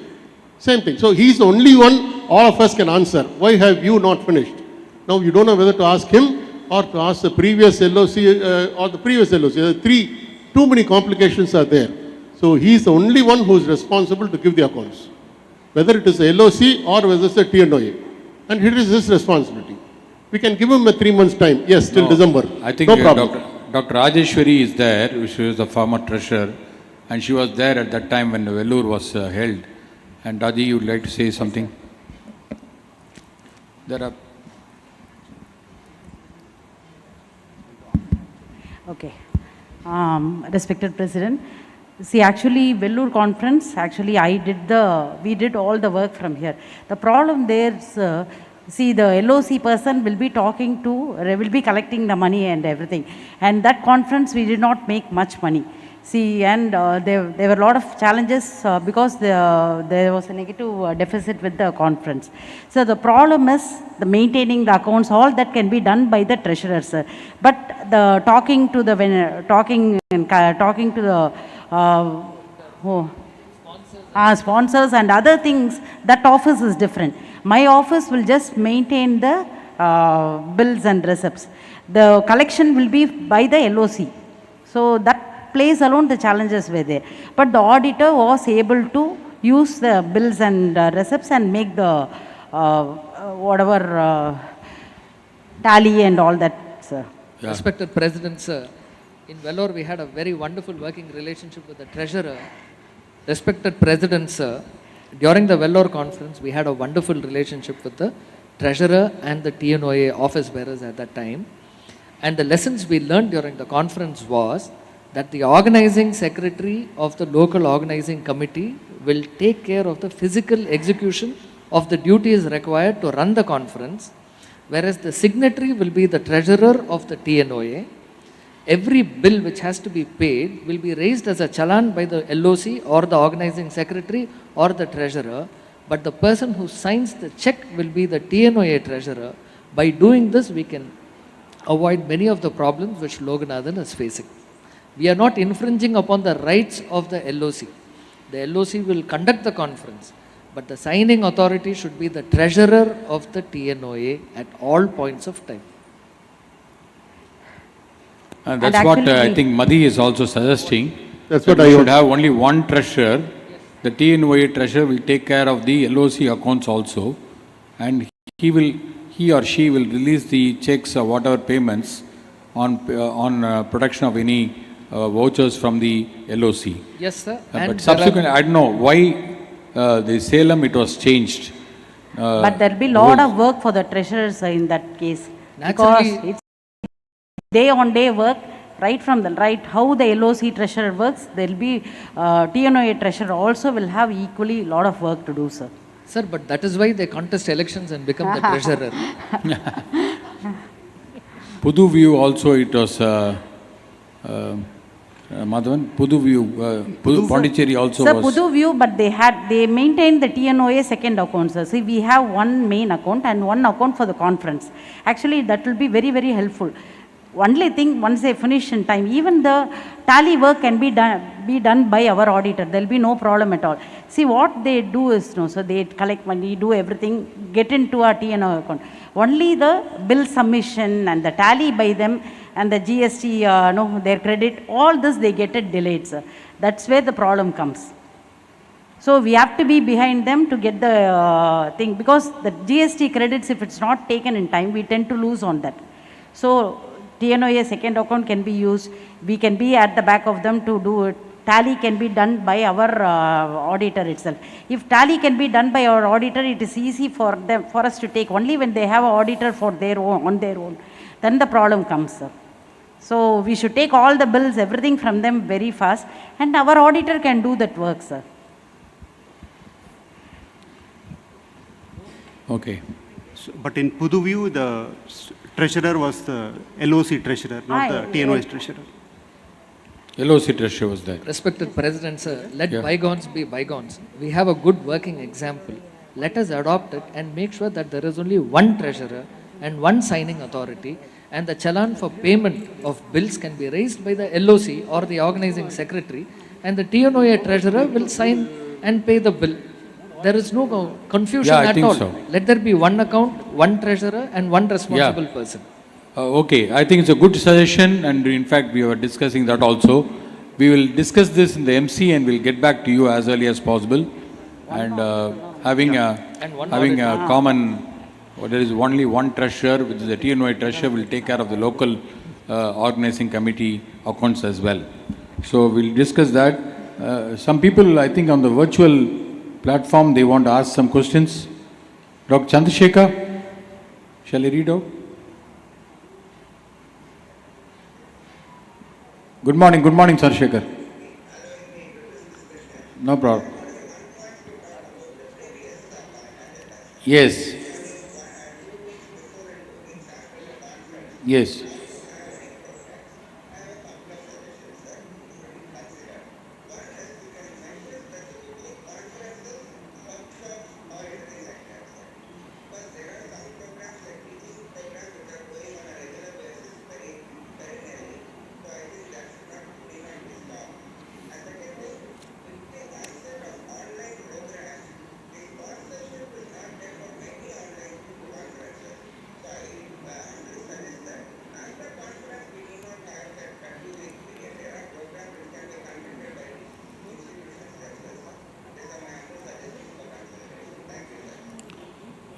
Same thing. So he is the only one all of us can answer. Why have you not finished? Now you don't know whether to ask him or to ask the previous LOC or the previous LOC. Too many complications are there. So he is the only one who is responsible to give the accounts. Whether it is a LOC or whether it is a TNOA. And it is his responsibility. We can give him a 3 months time. Yes, till December.
I think
no problem.
Dr. Rajeshwari is there. She was the former treasurer, and she was there at that time when the Vellore was held. And Raji, you would like to say something? There are.
Okay. Respected President, see, actually, Vellore conference, actually, we did all the work from here. The problem there is, see, the LOC person will be will be collecting the money and everything. And that conference, we did not make much money. See, and there were a lot of challenges because there was a negative deficit with the conference. So the problem is the maintaining the accounts, all that can be done by the treasurer, sir. But the talking to the sponsors and other things, that office is different. My office will just maintain the bills and receipts. the collection will be by the LOC. So that place alone the challenges were there. But the auditor was able to use the bills and receipts and make the whatever tally and all that, sir.
Yeah.
Respected President, sir, in Vellore we had a very wonderful working relationship with the treasurer. Respected President, sir, during the Vellore conference we had a wonderful relationship with the treasurer and the TNOA office bearers at that time. And the lessons we learned during the conference was that the organizing secretary of the local organizing committee will take care of the physical execution of the duties required to run the conference, whereas the signatory will be the treasurer of the TNOA. Every bill which has to be paid will be raised as a challan by the LOC or the organizing secretary or the treasurer, but the person who signs the check will be the TNOA treasurer. By doing this, we can avoid many of the problems which Loganathan is facing. We are not infringing upon the rights of the LOC. The LOC will conduct the conference, but the signing authority should be the treasurer of the TNOA at all points of time.
And that's
And
what
actually
I think Madhi is also suggesting.
That's
that
what
we
I
should
was-
have only one treasurer. The TNOA treasurer will take care of the LOC accounts also, and he or she will release the checks or whatever payments on production of any vouchers from the LOC.
Yes, sir.
But subsequently, I don't know why the Salem it was changed.
But there will be lot of work for the treasurers in that case. Because
Naturally-
it's day on day work, right from the right how the LOC treasurer works, there will be TNOA treasurer also will have equally lot of work to do, sir.
Sir, but that is why they contest elections and become the treasurer.
Pudu View also it was Madhavan, Pudu View, Pondicherry also
Sir,
was.
Pudu View, but they maintained the TNOA second account, sir. See, we have one main account and one account for the conference. Actually, that will be very, very helpful. Only thing, once they finish in time, even the tally work can be done by our auditor. There will be no problem at all. See, what they do is, no, so they collect money, do everything, get into our TNOA account. Only the bill submission and the tally by them and the GST, their credit, all this they get it delayed, sir. That's where the problem comes. So we have to be behind them to get the thing, because the GST credits, if it's not taken in time, we tend to lose on that. So TNOA second account can be used. We can be at the back of them to do it. Tally can be done by our auditor itself. If tally can be done by our auditor, it is easy for them, for us to take. Only when they have an auditor for their own, on their own, then the problem comes, sir. So we should take all the bills, everything from them very fast, and our auditor can do that work, sir.
Okay.
So, but in Puduvu, the treasurer was the LOC treasurer, not the TNOS treasurer.
LOC treasurer was there.
Respected President, sir, let
Yeah.
bygones be bygones. We have a good working example. Let us adopt it and make sure that there is only one treasurer and one signing authority, and the challan for payment of bills can be raised by the LOC or the organizing secretary, and the TNOA treasurer will sign and pay the bill. There is no confusion
Yeah, I
at
think
all.
so.
Let there be one account, one treasurer, and one responsible person.
Okay, I think it's a good suggestion, and in fact, we were discussing that also. We will discuss this in the MC and we'll get back to you as early as possible. And having a common, there is only one treasurer, which is the TNOA treasurer, will take care of the local organizing committee accounts as well. So we'll discuss that. Some people, I think, on the virtual platform, they want to ask some questions. Dr. Chandrasekhar, shall I read out? Good morning, Chandrasekhar. No problem. Yes. Yes.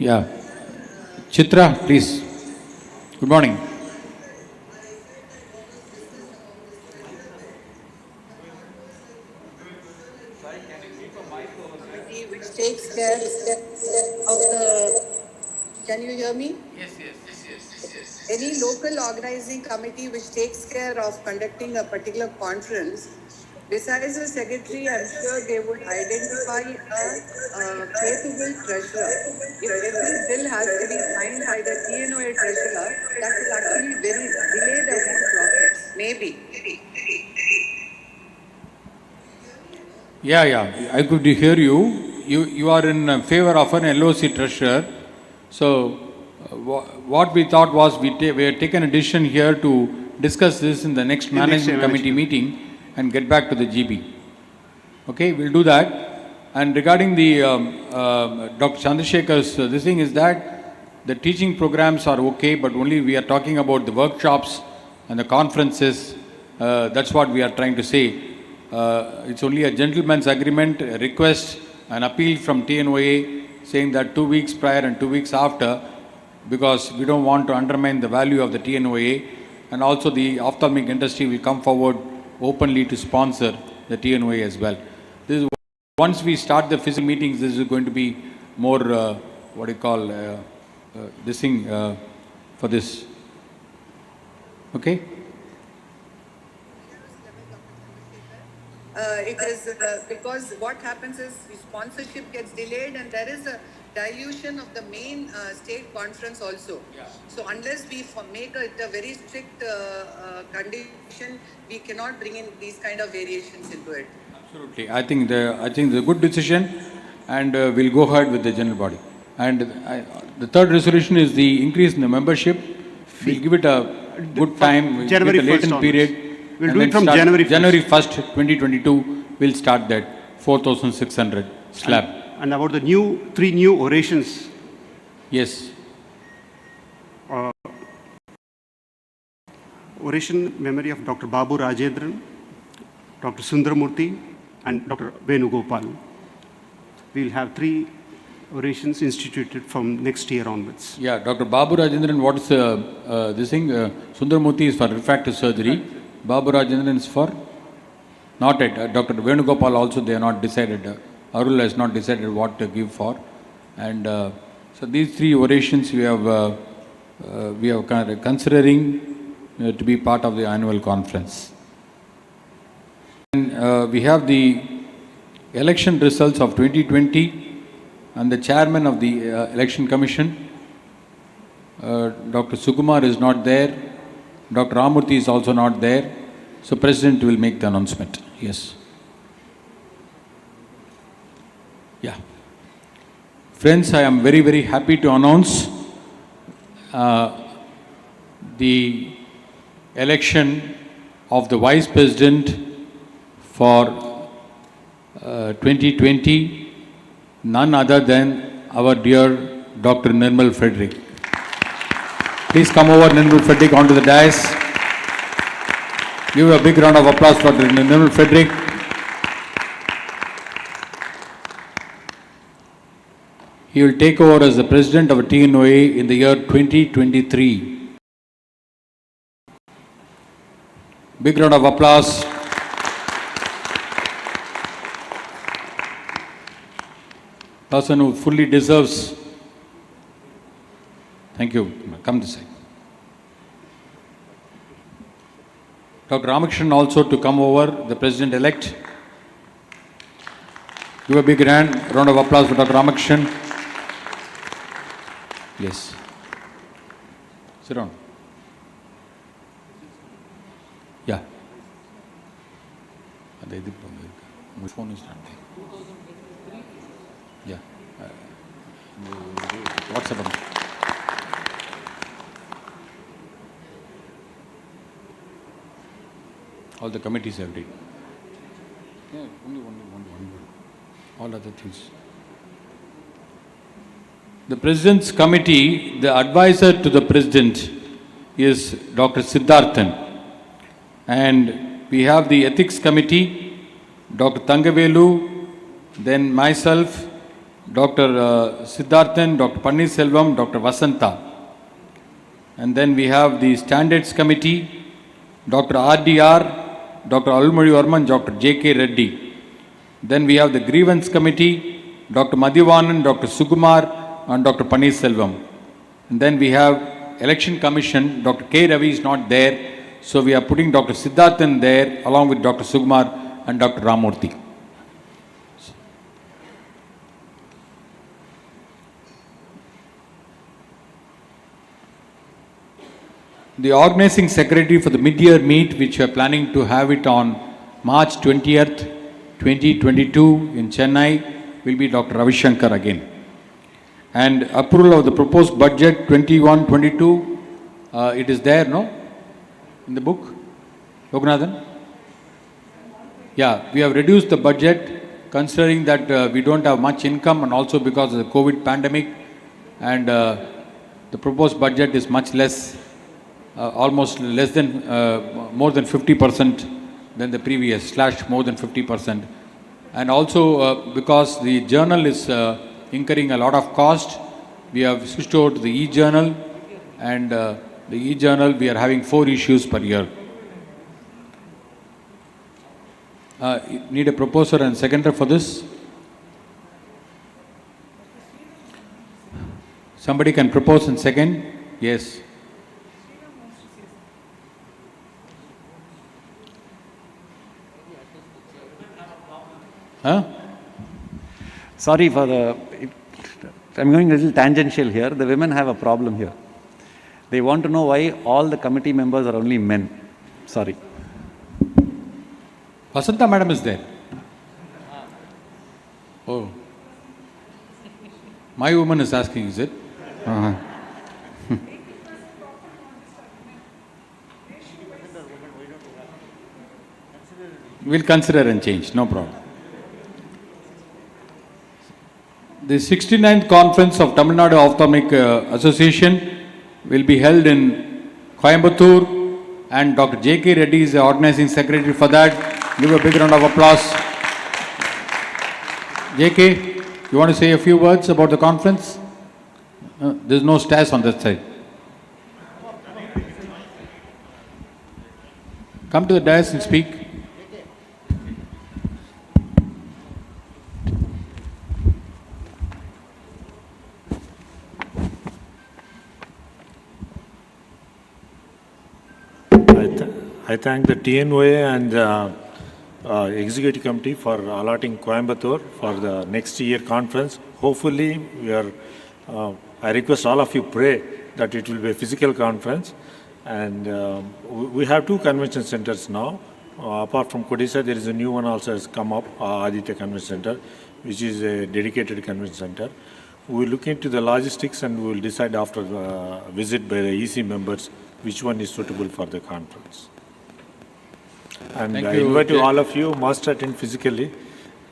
Yeah. Chitra, please. Good morning.
Which takes care of the, can you hear me? Any local organizing committee which takes care of conducting a particular conference, besides the secretary, I'm sure they would identify a capable treasurer. If every bill has to be signed by the TNOA treasurer, that will actually delay the whole process. Maybe.
Yeah, I could hear you. You are in favor of an LOC treasurer. So, what we thought was we had taken a decision here to discuss this in the next management committee meeting and get back to the GB. Okay, we'll do that. And regarding the Dr. Chandrasekhar's this thing is that the teaching programs are okay, but only we are talking about the workshops and the conferences. That's what we are trying to say. It's only a gentleman's agreement, a request, an appeal from TNOA saying that 2 weeks prior and 2 weeks after, because we don't want to undermine the value of the TNOA, and also the ophthalmic industry will come forward openly to sponsor the TNOA as well. This is, once we start the physical meetings, this is going to be more, this thing for this. Okay?
It is because what happens is sponsorship gets delayed and there is a dilution of the main state conference also. Yeah. So unless we make it a very strict condition, we cannot bring in these kind of variations into it.
Absolutely. I think the good decision, and we'll go ahead with the general body. And the third resolution is the increase in the membership. We'll give it a good time. We'll
January
get a latent period.
We'll do it from January 1st.
January 1st, 2022, we'll start that 4,600 slab.
And about the three new orations.
Yes.
Oration memory of Dr. Babu Rajendran, Dr. Sundaramurthy, and Dr. Venugopal. We'll have 3 orations instituted from next year onwards.
Yeah, Dr. Babu Rajendran, what is this thing? Sundaramurthy is for refractive surgery. Babu Rajendran is for? Not yet. Dr. Venugopal also, they are not decided. Arul has not decided what to give for. And so these 3 orations we are considering to be part of the annual conference. And we have the election results of 2020 and the chairman of the election commission. Dr. Sukumar is not there. Dr. Ramurthy is also not there. So President will make the announcement. Yes. Yeah. Friends, I am very, very happy to announce the election of the Vice President for 2020, none other than our dear Dr. Nirmal Frederick. Please come over, Nirmal Frederick, onto the dais. Give a big round of applause for Nirmal Frederick. He will take over as the President of TNOA in the year 2023. Big round of applause. Person who fully deserves. Thank you. Come this side. Dr. Ramakrishnan also to come over, the President-elect. Give a big round of applause for Dr. Ramakrishnan. Yes. Sit down. Yeah. My phone is not there. Yeah. WhatsApp. All the committees have agreed. Yeah, only one word. All other things. The President's Committee, the advisor to the President is Dr. Siddharthan. And we have the Ethics Committee, Dr. Thangavelu, then myself, Dr. Siddharthan, Dr. Panniselvam, Dr. Vasantha. And then we have the Standards Committee, Dr. RDR, Dr. Almuri Varman, Dr. J.K. Reddy. Then we have the Grievance Committee, Dr. Madhivanan, Dr. Sukumar, and Dr. Panniselvam. And then we have Election Commission, Dr. K. Ravi is not there, so we are putting Dr. Siddharthan there along with Dr. Sukumar and Dr. Ramurthy. The organizing secretary for the mid-year meet, which we are planning to have it on March 20th, 2022 in Chennai, will be Dr. Ravi Shankar again. And approval of the proposed budget 21-22, it is there, no? In the book? Loganathan? Yeah, we have reduced the budget considering that we don't have much income and also because of the COVID pandemic, and the proposed budget is much less, almost less than, more than 50% than the previous, / more than 50%. And also because the journal is incurring a lot of cost, we have switched over to the e-journal, and the e-journal we are having 4 issues per year. Need a proposer and seconder for this? Somebody can propose and second? Yes. Huh?
Sorry for the, I'm going a little tangential here. The women have a problem here. They want to know why all the committee members are only men. Sorry.
Vasantha madam is there. Oh. My woman is asking, is it? Uh-huh. We'll consider and change, no problem. The 69th conference of Tamil Nadu Ophthalmic Association will be held in Coimbatore, and Dr. J.K. Reddy is the organizing secretary for that. Give a big round of applause. J.K., you want to say a few words about the conference? There's no stairs on that side. Come to the dais and speak.
I thank the TNOA and the Executive Committee for allotting Coimbatore for the next year conference. Hopefully, I request all of you pray that it will be a physical conference. And we have 2 convention centers now. Apart from Kodisa, there is a new one also has come up, Aditya Convention Center, which is a dedicated convention center. We will look into the logistics and we will decide after the visit by the EC members which one is suitable for the conference. And I invite all of you must attend physically,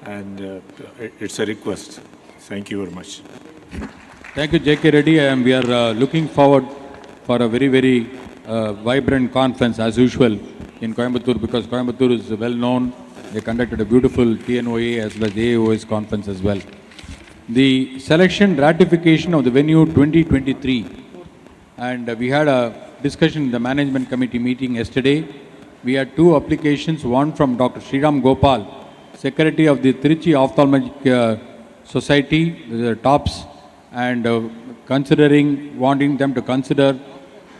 and it's a request. Thank you very much.
Thank you, J.K. Reddy, and we are looking forward for a very, very vibrant conference as usual in Coimbatore, because Coimbatore is well known. They conducted a beautiful TNOA as well as AAOS conference as well. The selection ratification of the venue 2023, and we had a discussion in the management committee meeting yesterday. We had 2 applications, one from Dr. Sriram Gopal, Secretary of the Trichy Ophthalmic Society, the TOPS, and wanting them to consider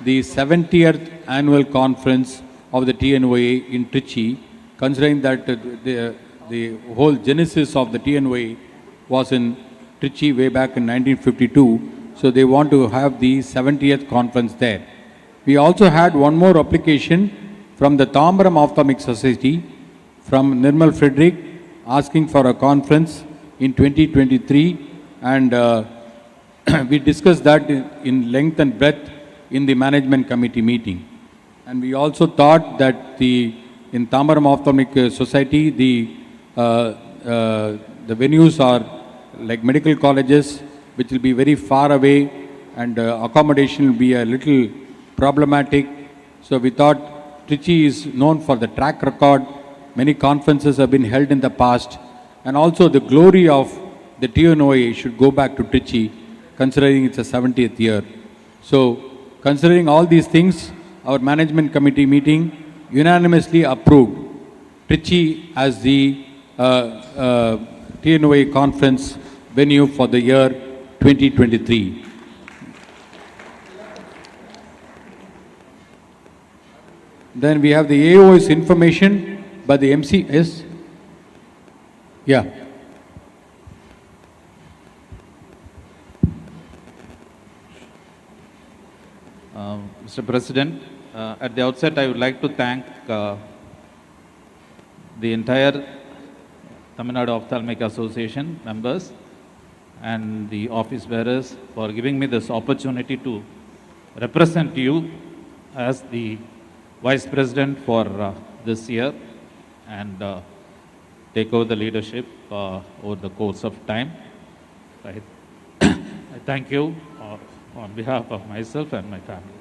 the 70th annual conference of the TNOA in Trichy, considering that the whole genesis of the TNOA was in Trichy way back in 1952, so they want to have the 70th conference there. We also had one more application from the Tambaram Ophthalmic Society, from Nirmal Frederick, asking for a conference in 2023, and we discussed that in length and breadth in the management committee meeting. And we also thought that in Tambaram Ophthalmic Society, the venues are like medical colleges, which will be very far away, and accommodation will be a little problematic. So we thought Trichy is known for the track record. Many conferences have been held in the past, and also the glory of the TNOA should go back to Trichy, considering it's a 70th year. So, considering all these things, our management committee meeting unanimously approved Trichy as the TNOA conference venue for the year 2023. Then we have the AO's information by the MCS. Yeah.
Mr. President, at the outset, I would like to thank the entire Tamil Nadu Ophthalmic Association members and the office bearers for giving me this opportunity to represent you as the Vice President for this year and take over the leadership over the course of time. I thank you on behalf of myself and my family.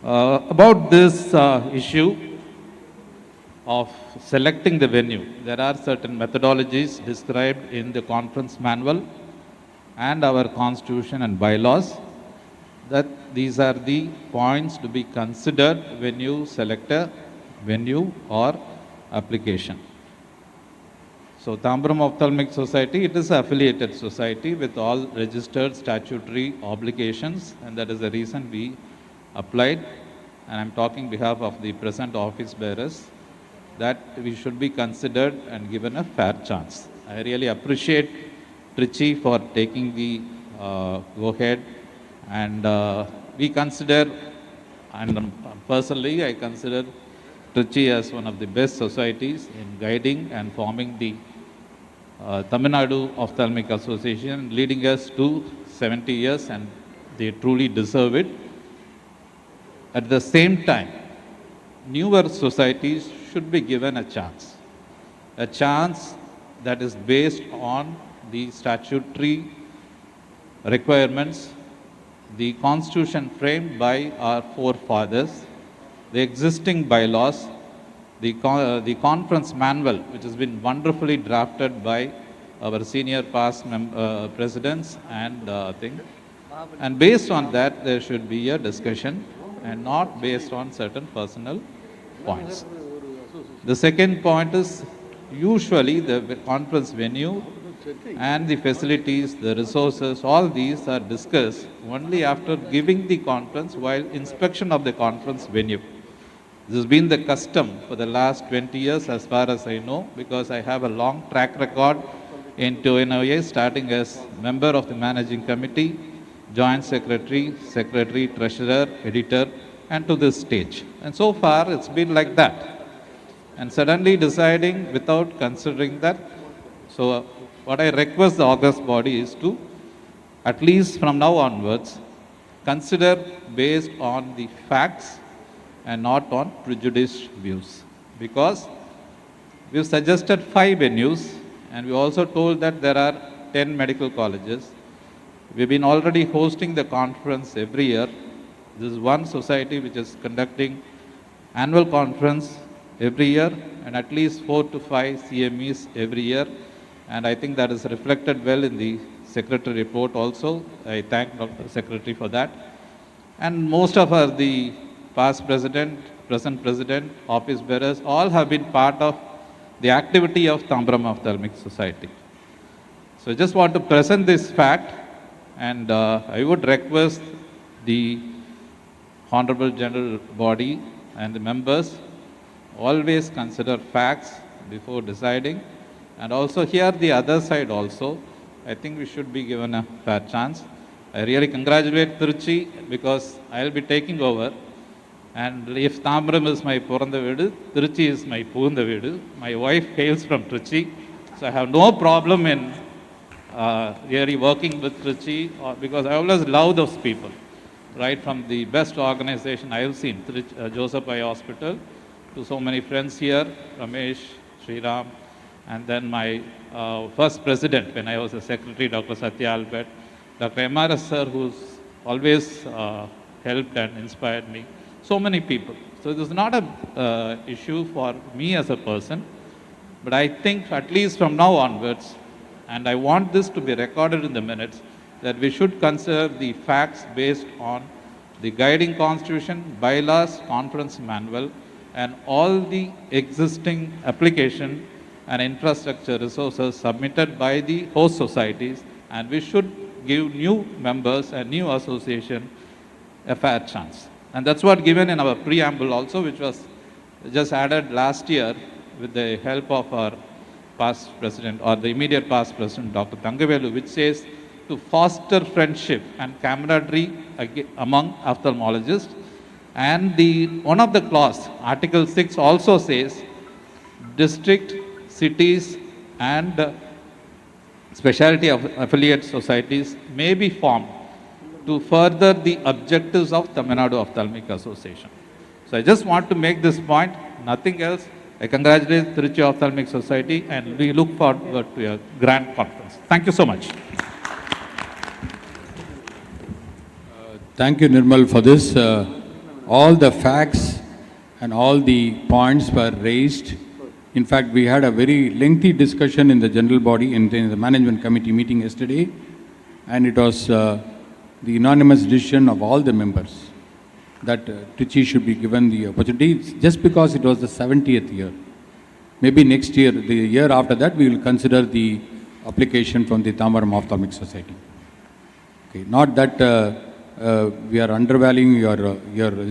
About this issue of selecting the venue, there are certain methodologies described in the conference manual and our constitution and bylaws that these are the points to be considered when you select a venue or application. So Tambaram Ophthalmic Society, it is an affiliated society with all registered statutory obligations, and that is the reason we applied, and I'm talking behalf of the present office bearers, that we should be considered and given a fair chance. I really appreciate Trichy for taking the go-ahead, and we consider, and personally I consider Trichy as one of the best societies in guiding and forming the Tamil Nadu Ophthalmic Association, leading us to 70 years, and they truly deserve it. At the same time, newer societies should be given a chance that is based on the statutory requirements, the constitution framed by our forefathers, the existing bylaws, the conference manual, which has been wonderfully drafted by our senior past presidents and thing. And based on that, there should be a discussion and not based on certain personal points. The second point is usually the conference venue and the facilities, the resources, all these are discussed only after giving the conference while inspection of the conference venue. This has been the custom for the last 20 years as far as I know, because I have a long track record in TNOA, starting as member of the managing committee, joint secretary, secretary, treasurer, editor, and to this stage. And so far it's been like that. And suddenly deciding without considering that. So what I request the august body is to, at least from now onwards, consider based on the facts and not on prejudiced views. Because we've suggested 5 venues, and we also told that there are 10 medical colleges. We've been already hosting the conference every year. This is one society which is conducting annual conference every year, and at least 4 to 5 CMEs every year. And I think that is reflected well in the secretary report also. I thank Dr. Secretary for that. And most of the past president, present president, office bearers, all have been part of the activity of Tambaram Ophthalmic Society. So I just want to present this fact, and I would request the Honorable General Body and the members always consider facts before deciding, and also hear the other side also. I think we should be given a fair chance. I really congratulate Trichy because I will be taking over. And if Tambaram is my Poranda Vedu, Trichy is my Pugunda Vedu. My wife hails from Trichy, so I have no problem in really working with Trichy because I always love those people. Right from the best organization I have seen, Joseph I Hospital, to so many friends here, Ramesh, Sriram, and then my first president when I was a secretary, Dr. Satya Albert, Dr. MRS sir, who's always helped and inspired me. So many people. So this is not a issue for me as a person, but I think at least from now onwards, And I want this to be recorded in the minutes, that we should consider the facts based on the guiding constitution, bylaws, conference manual, and all the existing application and infrastructure resources submitted by the host societies, and we should give new members and new association a fair chance. And that's what given in our preamble also, which was just added last year with the help of our past president, or the immediate past president, Dr. Thangavelu, which says to foster friendship and camaraderie among ophthalmologists. And one of the clause, Article 6 also says, district, cities and specialty of affiliate societies may be formed to further the objectives of Tamil Nadu Ophthalmic Association. So I just want to make this point, nothing else. I congratulate Trichy Ophthalmic Society and we look forward to a grand conference. Thank you so much.
Thank you, Nirmal, for this. All the facts and all the points were raised. In fact, we had a very lengthy discussion in the general body, in the management committee meeting yesterday, and it was the unanimous decision of all the members that Trichy should be given the opportunity, just because it was the 70th year. Maybe next year, the year after that, we will consider the application from the Thambaram Ophthalmic Society. Okay, not that we are undervaluing your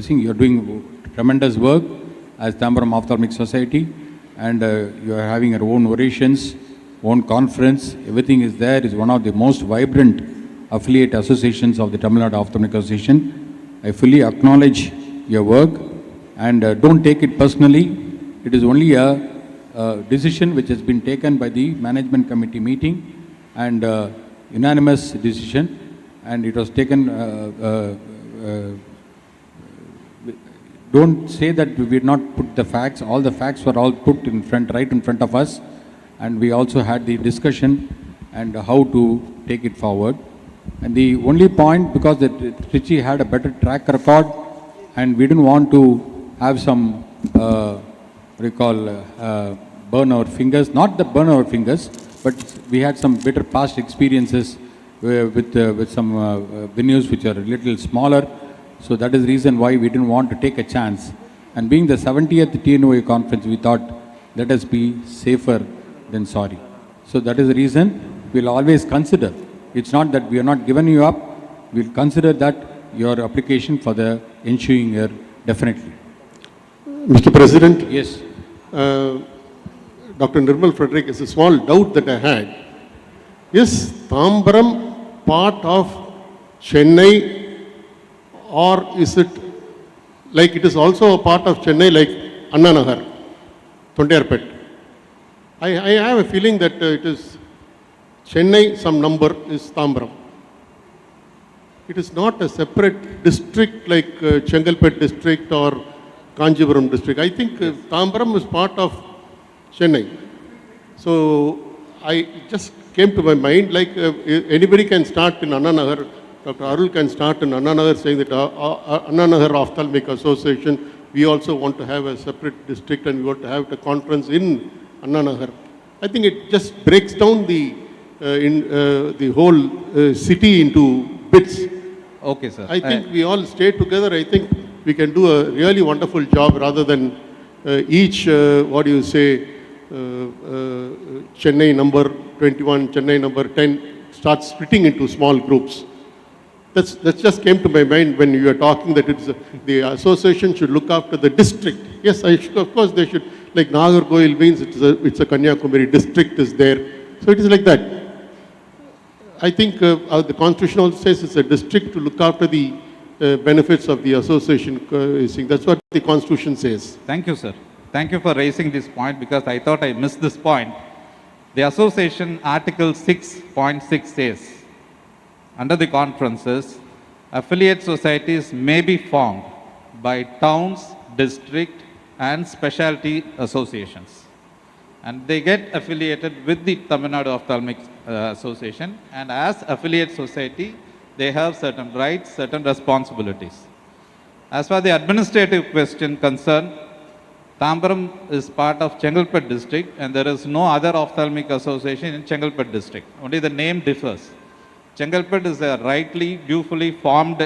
thing. You are doing tremendous work as Thambaram Ophthalmic Society, and you are having your own orations, own conference. Everything is there. It's one of the most vibrant affiliate associations of the Tamil Nadu Ophthalmic Association. I fully acknowledge your work, and don't take it personally. It is only a decision which has been taken by the management committee meeting, and unanimous decision. And it was taken, don't say that we did not put the facts. All the facts were all put in front, right in front of us. And we also had the discussion and how to take it forward. And the only point, because Trichy had a better track record, and we didn't want to have some, burn our fingers, not the burn our fingers, but we had some better past experiences with some venues which are a little smaller. So that is the reason why we didn't want to take a chance. And being the 70th TNOA conference, we thought, let us be safer than sorry. So that is the reason we'll always consider. It's not that we are not giving you up. We'll consider that your application for the ensuing year, definitely.
Mr. President?
Yes.
Dr. Nirmal Frederick, is a small doubt that I had. Is Thambaram part of Chennai, or is it like it is also a part of Chennai, like Anna Nagar, Thondiyarpet? I have a feeling that it is Chennai, some number is Thambaram. It is not a separate district like Chengalpet district or Kanjipuram district. I think Thambaram is part of Chennai. So I just came to my mind, like anybody can start in Anna Nagar. Dr. Arul can start in Anna Nagar saying that Anna Nagar Ophthalmic Association, we also want to have a separate district and we want to have a conference in Anna Nagar. I think it just breaks down the whole city into bits.
Okay, sir.
I think we all stay together. I think we can do a really wonderful job rather than each, Chennai number 21, Chennai number 10, start splitting into small groups. That just came to my mind when you were talking that the association should look after the district. Yes, of course they should. Like Nagarkoil means it's a Kanyakumari district is there. So it is like that. I think the Constitution also says it's a district to look after the benefits of the association. That's what the Constitution says.
Thank you, sir. Thank you for raising this point, because I thought I missed this point. The association Article 6.6 says, under the conferences, affiliate societies may be formed by towns, district and specialty associations. And they get affiliated with the Tamil Nadu Ophthalmic Association, and as affiliate society, they have certain rights, certain responsibilities. As far as the administrative question concerned, Tambaram is part of Chengalpet district and there is no other ophthalmic association in Chengalpet district. Only the name differs. Chengalpet is a rightly, dutifully formed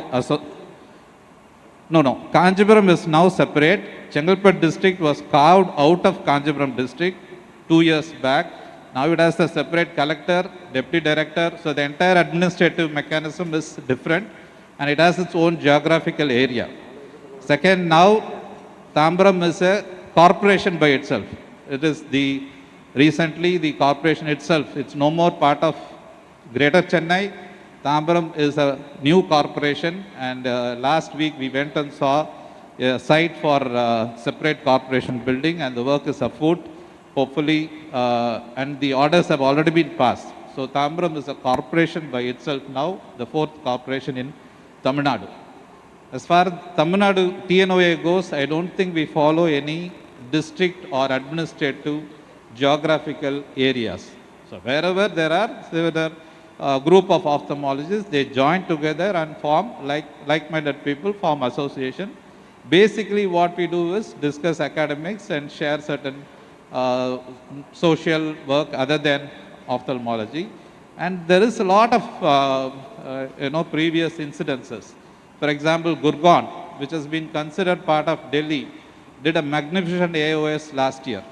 No, Kanchipuram is now separate. Chengalpet district was carved out of Kanchipuram district 2 years back. Now it has a separate collector, deputy director. So the entire administrative mechanism is different and it has its own geographical area. Second, now Tambaram is a corporation by itself. It is recently the corporation itself. It's no more part of Greater Chennai. Tambaram is a new corporation and last week we went and saw a site for separate corporation building and the work is afoot, hopefully, and the orders have already been passed. So Tambaram is a corporation by itself now, the fourth corporation in Tamil Nadu. As far as Tamil Nadu TNOA goes, I don't think we follow any district or administrative geographical areas. So wherever there are group of ophthalmologists, they join together and form, like-minded people form association. Basically what we do is discuss academics and share certain social work other than ophthalmology. And there is a lot of previous incidences. For example, Gurgaon, which has been considered part of Delhi, did a magnificent AOS last year.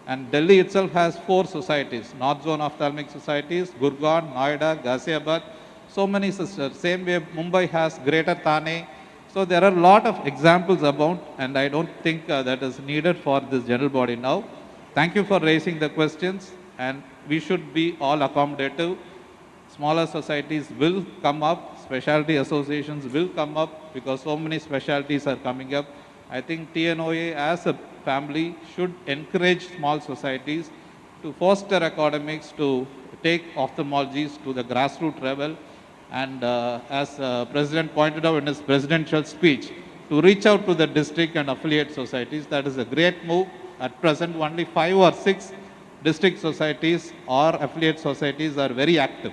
And Delhi itself has 4 societies, North Zone Ophthalmic Societies, Gurgaon, Noida, Ghaziabad, so many sisters. Same way Mumbai has Greater Thane. So there are a lot of examples about, and I don't think that is needed for this general body now. Thank you for raising the questions, and we should be all accommodative. Smaller societies will come up, specialty associations will come up because so many specialties are coming up. I think TNOA as a family should encourage small societies to foster academics to take ophthalmologies to the grassroots level and as President pointed out in his presidential speech, to reach out to the district and affiliate societies. That is a great move. At present, only 5 or 6 district societies or affiliate societies are very active.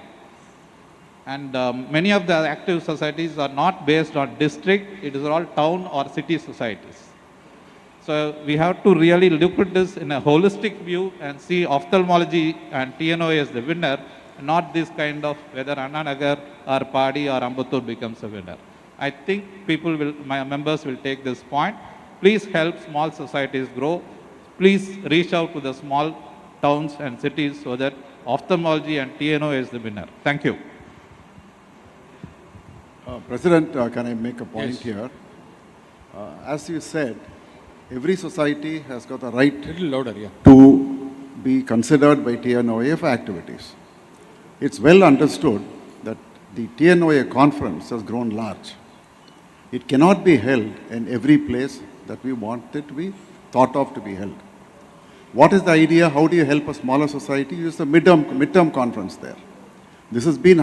And many of the active societies are not based on district, it is all town or city societies. So we have to really look at this in a holistic view and see ophthalmology and TNOA as the winner, not this kind of whether Annanagar or Padi or Ambattur becomes a winner. I think my members will take this point. Please help small societies grow. Please reach out to the small towns and cities so that ophthalmology and TNOA is the winner. Thank you.
President, can I make a point here? As you said, every society has got a right to be considered by TNOA for activities. It's well understood that the TNOA conference has grown large. It cannot be held in every place that we want it to be thought of to be held. What is the idea? How do you help a smaller society? Use the midterm conference there. This has been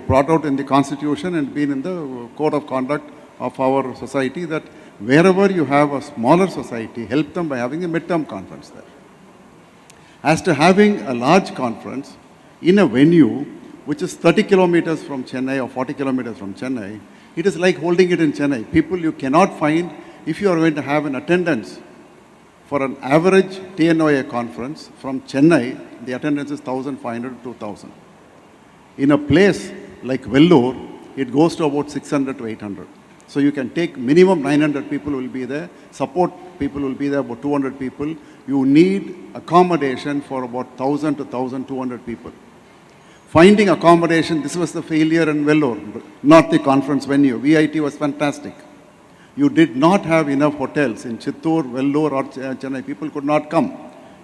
brought out in the Constitution and been in the Code of Conduct of our society that wherever you have a smaller society, help them by having a midterm conference there. As to having a large conference in a venue which is 30 kilometers from Chennai or 40 kilometers from Chennai, it is like holding it in Chennai. People you cannot find if you are going to have an attendance for an average TNOA conference from Chennai, the attendance is 1,500 to 2,000. In a place like Vellore, it goes to about 600 to 800. So you can take minimum 900 people will be there, support people will be there, about 200 people. You need accommodation for about 1,000 to 1,200 people. Finding accommodation, this was the failure in Vellore, not the conference venue. VIT was fantastic. You did not have enough hotels in Chittoor, Vellore or Chennai. People could not come.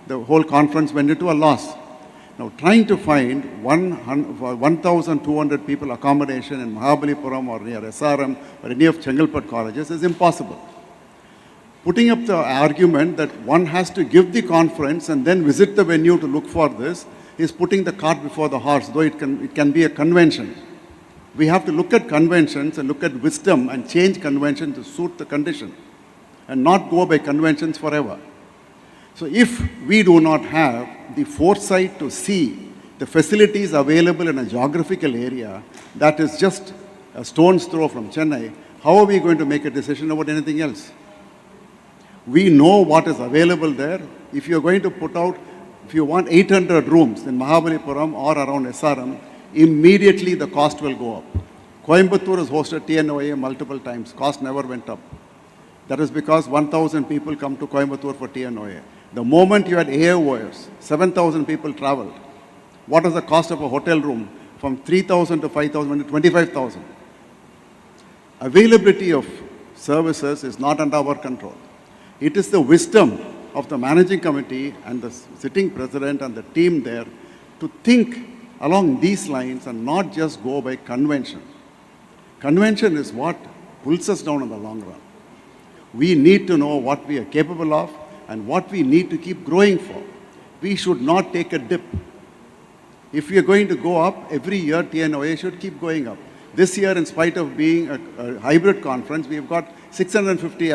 The whole conference went into a loss. Now, trying to find 1,200 people accommodation in Mahabalipuram or near SRM or any of Chengalpet colleges is impossible. Putting up the argument that one has to give the conference and then visit the venue to look for this is putting the cart before the horse, though it can be a convention. We have to look at conventions and look at wisdom and change convention to suit the condition and not go by conventions forever. So if we do not have the foresight to see the facilities available in a geographical area that is just a stone's throw from Chennai, how are we going to make a decision about anything else? We know what is available there. If you're going to put out, if you want 800 rooms in Mahabalipuram or around SRM, immediately the cost will go up. Coimbatore has hosted TNOA multiple times. Cost never went up. That is because 1,000 people come to Coimbatore for TNOA. The moment you had AOS, 7,000 people traveled. What is the cost of a hotel room? From 3,000 to 5,000 to 25,000. Availability of services is not under our control. It is the wisdom of the managing committee and the sitting president and the team there to think along these lines and not just go by convention. Convention is what pulls us down in the long run. We need to know what we are capable of and what we need to keep growing for. We should not take a dip. If we are going to go up, every year TNOA should keep going up. This year, in spite of being a hybrid conference, we've got 650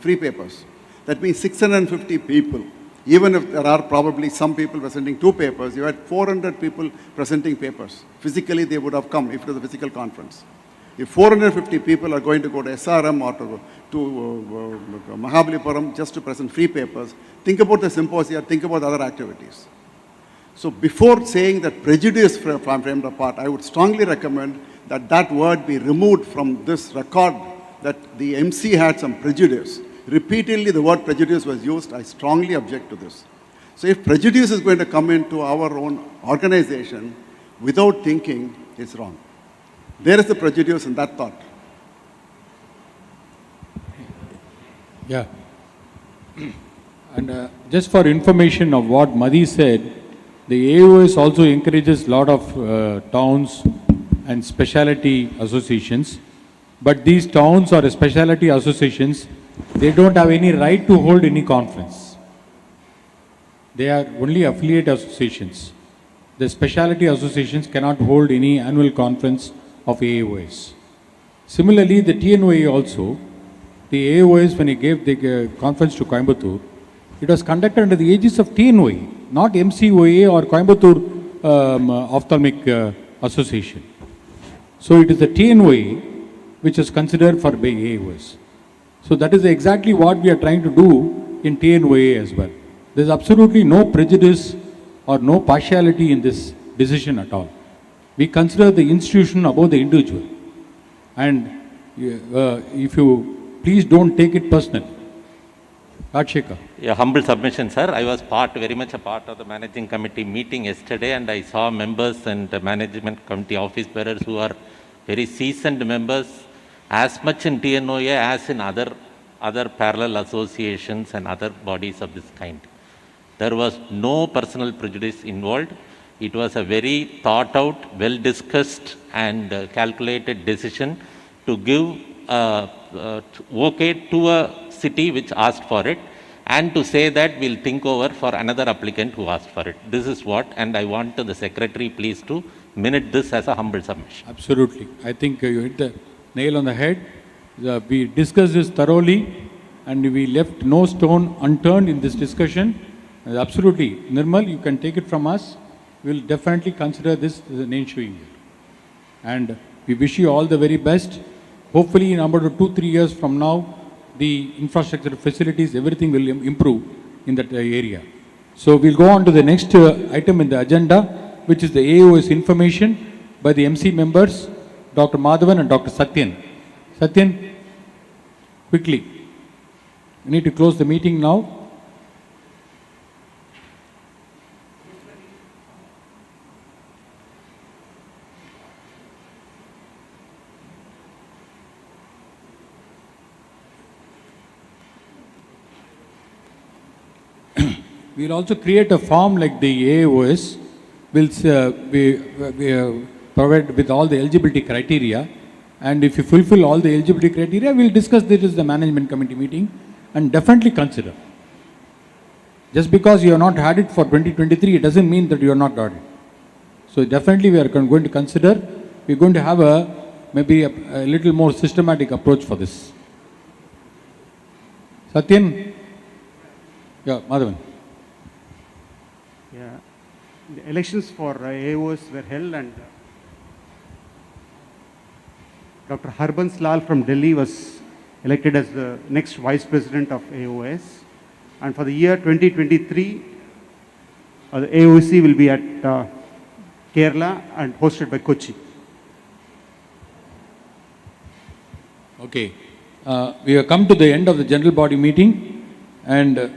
free papers. That means 650 people. Even if there are probably some people presenting 2 papers, you had 400 people presenting papers. Physically, they would have come if it was a physical conference. If 450 people are going to go to SRM or to Mahabalipuram just to present free papers, think about the symposia, think about other activities. So before saying that prejudice framed apart, I would strongly recommend that that word be removed from this record, that the MC had some prejudice. Repeatedly the word prejudice was used. I strongly object to this. So if prejudice is going to come into our own organization without thinking, it's wrong. There is the prejudice in that thought.
Yeah. And just for information of what Madhi said, the AOS also encourages a lot of towns and specialty associations. But these towns or specialty associations, they don't have any right to hold any conference. They are only affiliate associations. The specialty associations cannot hold any annual conference of AOS. Similarly, the TNOA also, the AOS, when he gave the conference to Coimbatore, it was conducted under the aegis of TNOA, not MCOA or Coimbatore Ophthalmic Association. So it is the TNOA which is considered for by AOS. So that is exactly what we are trying to do in TNOA as well. There is absolutely no prejudice or no partiality in this decision at all. We consider the institution above the individual. And if you please don't take it personally. Rajshekar.
A humble submission, sir. I was very much a part of the managing committee meeting yesterday, and I saw members and the management committee office bearers who are very seasoned members, as much in TNOA as in other parallel associations and other bodies of this kind. There was no personal prejudice involved. It was a very thought out, well discussed and calculated decision to give okay to a city which asked for it, and to say that we'll think over for another applicant who asked for it. This is what, and I want the secretary please to minute this as a humble submission.
Absolutely. I think you hit the nail on the head. We discussed this thoroughly and we left no stone unturned in this discussion. Absolutely. Nirmal, you can take it from us. We will definitely consider this as an ensuing year. And we wish you all the very best. Hopefully in about 2-3 years from now, the infrastructure facilities, everything will improve in that area. So we'll go on to the next item in the agenda, which is the AOS information by the MC members, Dr. Madhavan and Dr. Satyan. Satyan, quickly. We need to close the meeting now. We'll also create a form like the AOS. We'll provide with all the eligibility criteria. And if you fulfill all the eligibility criteria, we'll discuss this at the management committee meeting and definitely consider. Just because you have not had it for 2023, it doesn't mean that you have not got it. So definitely we are going to consider. We're going to have maybe a little more systematic approach for this. Satyan? Yeah, Madhavan.
Yeah, the elections for AOS were held, and Dr. Harbans Lal from Delhi was elected as the next Vice President of AOS. And for the year 2023, the AOC will be at Kerala and hosted by Kochi.
Okay. We have come to the end of the general body meeting, and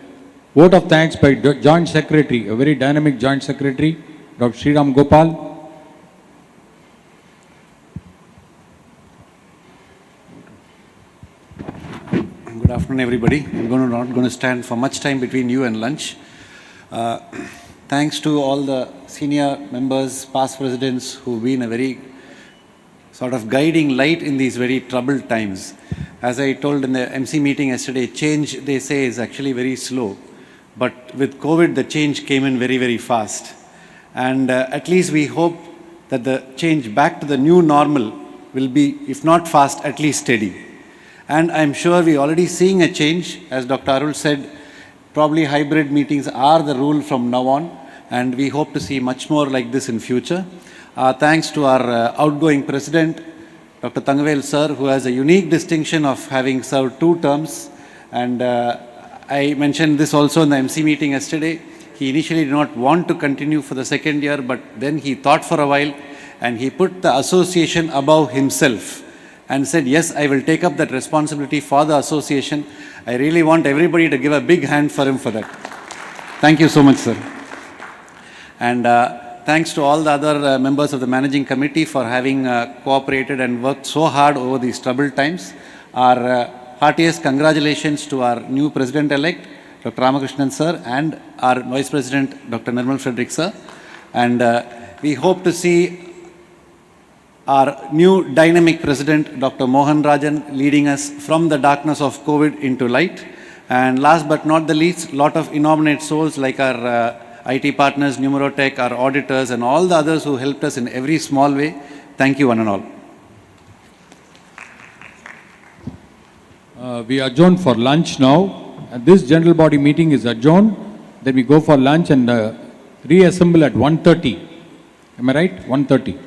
vote of thanks by Joint Secretary, a very dynamic Joint Secretary, Dr. Sriram Gopal.
Good afternoon, everybody. I'm not going to stand for much time between you and lunch. Thanks to all the senior members, past presidents who've been a very sort of guiding light in these very troubled times. As I told in the MC meeting yesterday, change, they say, is actually very slow. But with COVID, the change came in very, very fast. And at least we hope that the change back to the new normal will be, if not fast, at least steady. And I'm sure we're already seeing a change. As Dr. Arul said, probably hybrid meetings are the rule from now on, and we hope to see much more like this in future. Thanks to our outgoing president, Dr. Thangavel sir, who has a unique distinction of having served 2 terms. And I mentioned this also in the MC meeting yesterday. He initially did not want to continue for the 2nd year, but then he thought for a while and he put the association above himself and said, yes, I will take up that responsibility for the association. I really want everybody to give a big hand for him for that. Thank you so much, sir. And thanks to all the other members of the managing committee for having cooperated and worked so hard over these troubled times. Our heartiest congratulations to our new president-elect, Dr. Ramakrishnan sir, and our vice president, Dr. Nirmal Frederick sir. And we hope to see our new dynamic president, Dr. Mohan Rajan, leading us from the darkness of COVID into light. And last but not the least, lot of innominate souls like our IT partners, Numerotech, our auditors, and all the others who helped us in every small way. Thank you, one and all.
We adjourn for lunch now. This general body meeting is adjourned. Then we go for lunch and reassemble at 1:30. Am I right? 1:30.